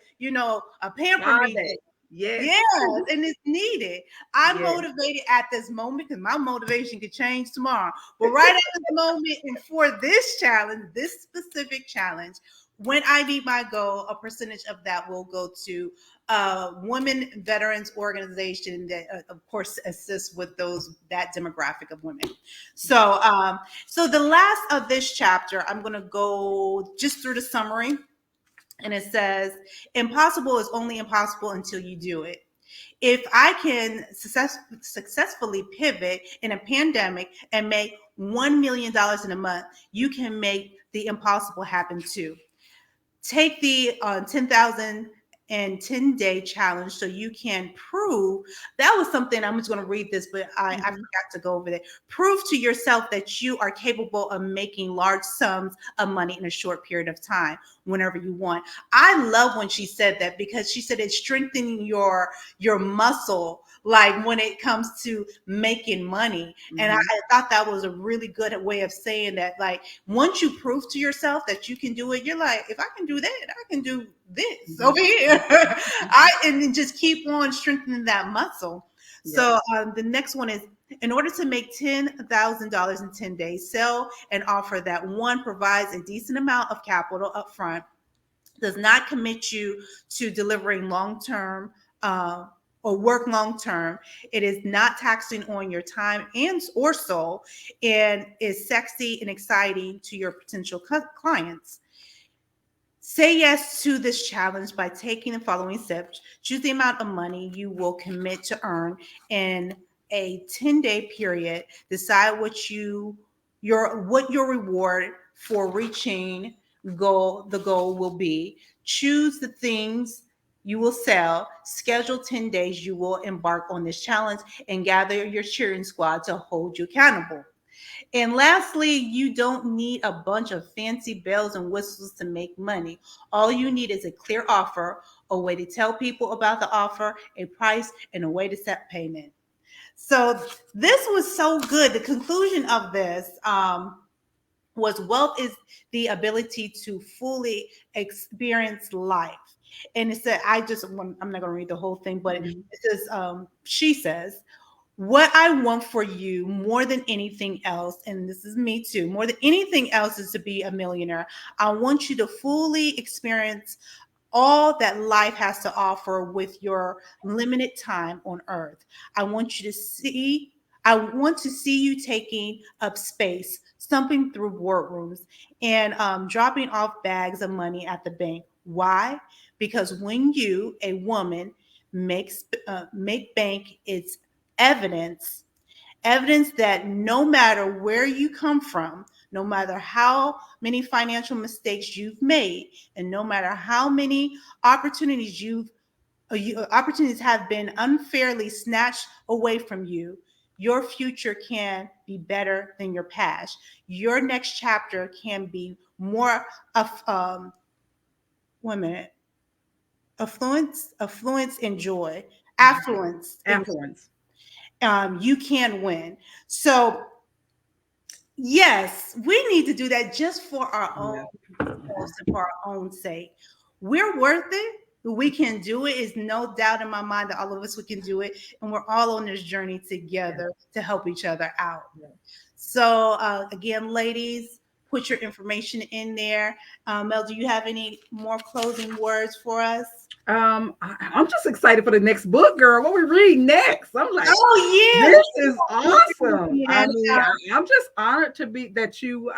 pamper Spa needed. day. Yes. Yes, and it's needed. I'm Yes. motivated at this moment because my motivation could change tomorrow. But right at this moment, and for this challenge, this specific challenge, when I meet my goal, a percentage of that will go to women veterans organization that, of course, assists with that demographic of women. So, so the last of this chapter, I'm going to go just through the summary, and it says, "Impossible is only impossible until you do it. If I can successfully pivot in a pandemic and make $1 million in a month, you can make the impossible happen too. Take the 10,010 day challenge so you can prove." That was something, I'm just going to read this, but I Mhm. forgot to go over that. "Prove to yourself that you are capable of making large sums of money in a short period of time whenever you want." I love when she said that, because she said it's strengthening your muscle, like when it comes to making money. And Mhm. I thought that was a really good way of saying that. Like, once you prove to yourself that you can do it, you're like, if I can do that, I can do this Mhm. over here. Mhm. And then just keep on strengthening that muscle. Yes. So the next one is, "In order to make $10,000 in 10 days, sell an offer that, one, provides a decent amount of capital up front, does not commit you to delivering long term, or work long term. It is not taxing on your time and or soul, and is sexy and exciting to your potential clients. Say yes to this challenge by taking the following steps. Choose the amount of money you will commit to earn in a 10-day period. Decide what your reward for reaching the goal will be. Choose the things you will sell. Schedule 10 days. You will embark on this challenge and gather your cheering squad to hold you accountable. And lastly, you don't need a bunch of fancy bells and whistles to make money. All you need is a clear offer, a way to tell people about the offer, a price, and a way to set payment. So this was so good. The conclusion of this was wealth is the ability to fully experience life. And it said, I'm not going to read the whole thing, but it says, she says, what I want for you more than anything else, and this is me too, more than anything else is to be a millionaire. I want you to fully experience all that life has to offer with your limited time on earth. I want you to see, I want to see you taking up space, stumping through boardrooms, and dropping off bags of money at the bank. Why? Because when you, a woman, make bank, it's evidence evidence that no matter where you come from, no matter how many financial mistakes you've made, and no matter how many opportunities have been unfairly snatched away from you, your future can be better than your past. Your next chapter can be more of one minute affluence and joy, affluence and Affluence. you can win. So yes, we need to do that just for our own Yeah. selves and for our own sake. We're worth it. We can do it. It's no doubt in my mind that all of us we can do it, and we're all on this journey together to help each other out. Yeah. So again, ladies, put your information in there. Mel, do you have any more closing words for us? I'm just excited for the next book, girl. What we read next? I'm like, Oh this is yeah, awesome. I mean, I'm just honored to be that you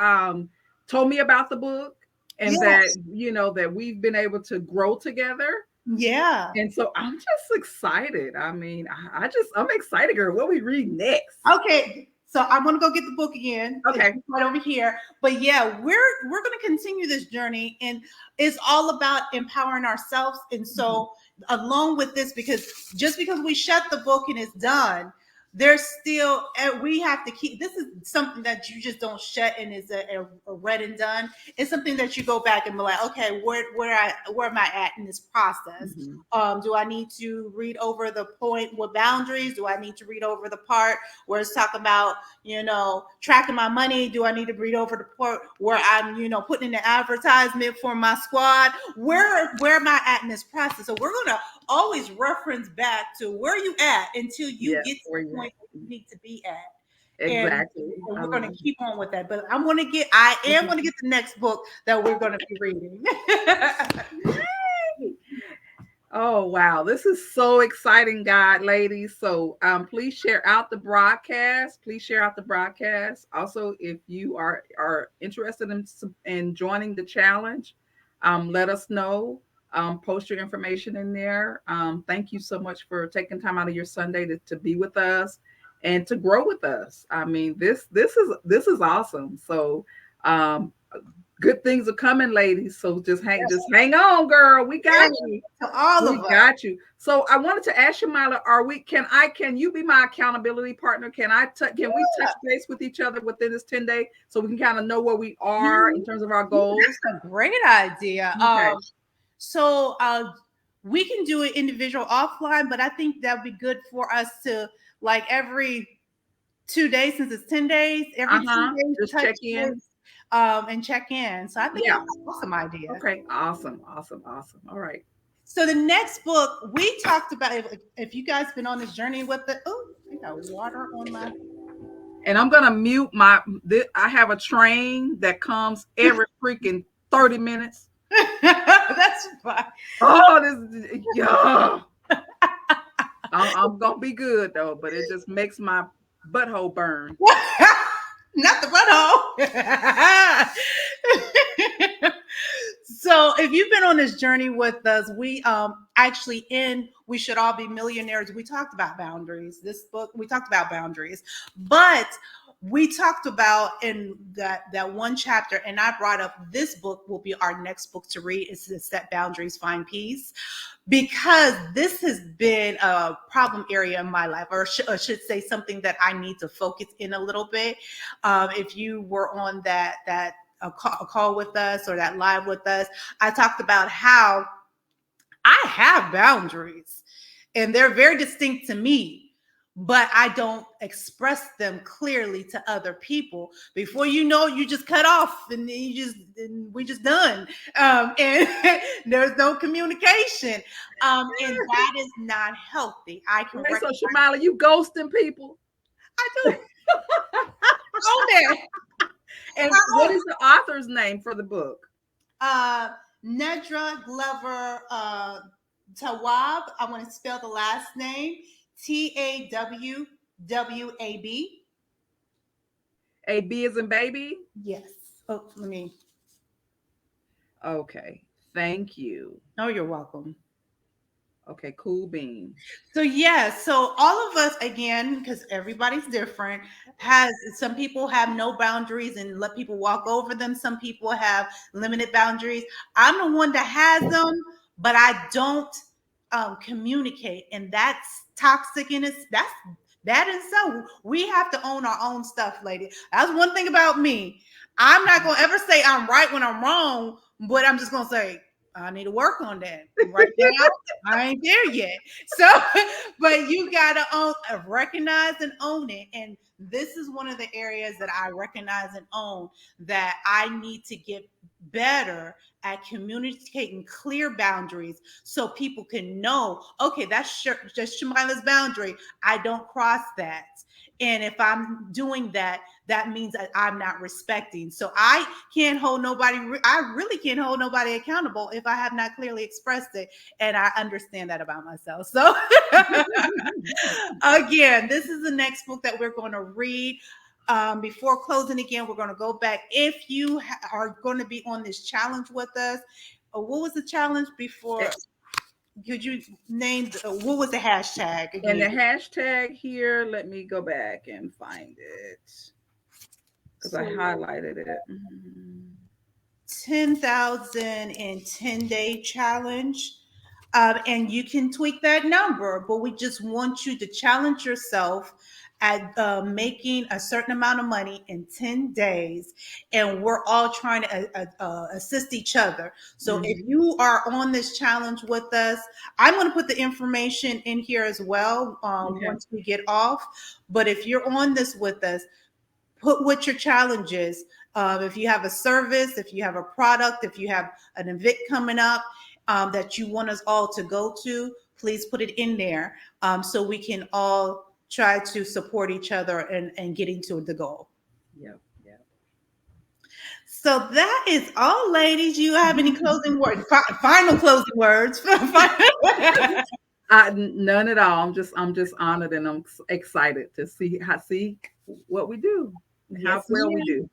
told me about the book and that yes, that we've been able to grow together. yeah. And so I'm just excited. I mean, I'm excited, girl. What we read next? Okay, so I'm gonna go get the book again. Okay. It's right over here. But yeah, we're gonna continue this journey, and it's all about empowering ourselves. And so, along with this, because just because we shut the book and it's done, there's still we have to keep. This is something that you just don't shut and is a read and done. It's something that you go back and be like, okay, where am I at in this process? Mhm. Do I need to read over the point with boundaries? Do I need to read over the part where it's talking about, tracking my money? Do I need to read over the part where I'm, putting in the advertisement for my squad? Where am I at in this process? So we're gonna always reference back to where you at until you Yeah, get to where the you point at? where you need to be at. And, Exactly. and I we're gonna love keep on with that. But I am it. gonna get the next book that we're gonna be reading. Oh wow, this is so exciting, God, ladies. So please share out the broadcast. Please share out the broadcast. Also, if you are interested in joining the challenge, let us know. Post your information in there. Thank you so much for taking time out of your Sunday to be with us and to grow with us. I mean, this is awesome. So good things are coming, ladies. So just hang on, girl. We got you. To all of We us. got you. So I wanted to ask you, Mila, can you be my accountability partner? Can we touch base with each other within this 10 day so we can kind of know where we are in terms of our goals? That's a great idea. Okay. So we can do it individual offline, but I think that would be good for us to like every 2 days, since it's 10 days, every 2 days Just touch check in. base and check in. So I think Yeah. that's an awesome idea. Okay. Awesome. Awesome. Awesome. All right. So the next book we talked about, if you guys been on this journey with the, oh, I got water on my. And I'm gonna mute I have a train that comes every freaking 30 minutes. That's fine. Oh, this yeah. I'm gonna be good though, but it just makes my butthole burn. Not the butthole. So if you've been on this journey with us, we actually end we should all be millionaires. We talked about boundaries. This book, we talked about boundaries, but we talked about in that one chapter, and I brought up this book will be our next book to read. It's Set Boundaries, Find Peace, because this has been a problem area in my life, or I should say something that I need to focus in a little bit. If you were on that a call with us or that live with us, I talked about how I have boundaries and they're very distinct to me, but I don't express them clearly to other people. Before you know, you just cut off and we just done. And there's no communication. And that is not healthy. I can Wait, so recognize. Shamala, you ghosting people? I do. Own that. And I what own is the author's name for the book? uh, Nedra Glover Tawab. I want to spell the last name Tawwab. A B as in baby? Yes. Oh, let me. Okay. Thank you. Oh, you're welcome. Okay, cool beans. So yeah, so all of us again, because everybody's different, has some people have no boundaries and let people walk over them. Some people have limited boundaries. I'm the one that has them, but I don't communicate, and that's toxic. And that's that is so. We have to own our own stuff, lady. That's one thing about me. I'm not gonna ever say I'm right when I'm wrong, but I'm just gonna say I need to work on that. Right now, I ain't there yet. So, but you gotta recognize and own it. And this is one of the areas that I recognize and own that I need to get better at communicating clear boundaries so people can know, okay, that's just Shamila's boundary. I don't cross that. And if I'm doing that, that means that I'm not respecting. So I can't hold nobody. I really can't hold nobody accountable if I have not clearly expressed it. And I understand that about myself. So again, this is the next book that we're going to read. Before closing again, we're going to go back. If you are going to be on this challenge with us, what was the challenge before? Could you name what was the hashtag And the again? hashtag here, let me go back and find it because I So highlighted it. Mhm. 10,010 day challenge. And you can tweak that number, but we just want you to challenge yourself at making a certain amount of money in 10 days. And we're all trying to assist each other. So if Mhm. you are on this challenge with us, I'm going to put the information in here as well Okay. once we get off. But if you're on this with us, put what your challenge is. If you have a service, if you have a product, if you have an event coming up that you want us all to go to, please put it in there so we can all try to support each other and getting to the goal. Yep. Yep. So that is all, ladies. You have any closing words? Final closing words. None at all. I'm just honored and I'm excited to see what we do, how Yes, well we ma'am. do.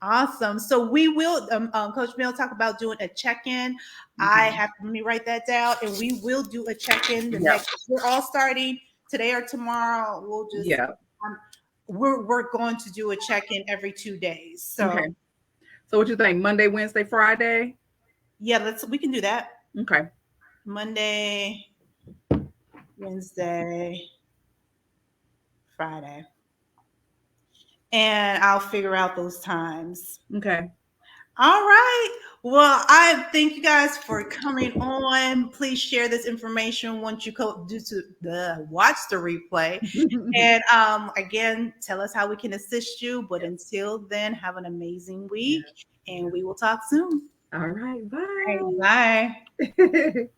Awesome. So we will, Coach Mill, talk about doing a check-in. I Mhm. have let me write that down, and we will do a check-in the Yep. next. We're all starting today or tomorrow. We'll just Yep. um, we're going to do a check-in every 2 days. Okay. So So what you think? Monday, Wednesday, Friday? yeah, we can do that. Okay. Monday, Wednesday, Friday, and I'll figure out those times. Okay. All right. Well, I thank you guys for coming on. Please share this information once you do to the watch the replay. And again, tell us how we can assist you. But until then, have an amazing week, and we will talk soon. All right. All right, bye. Bye.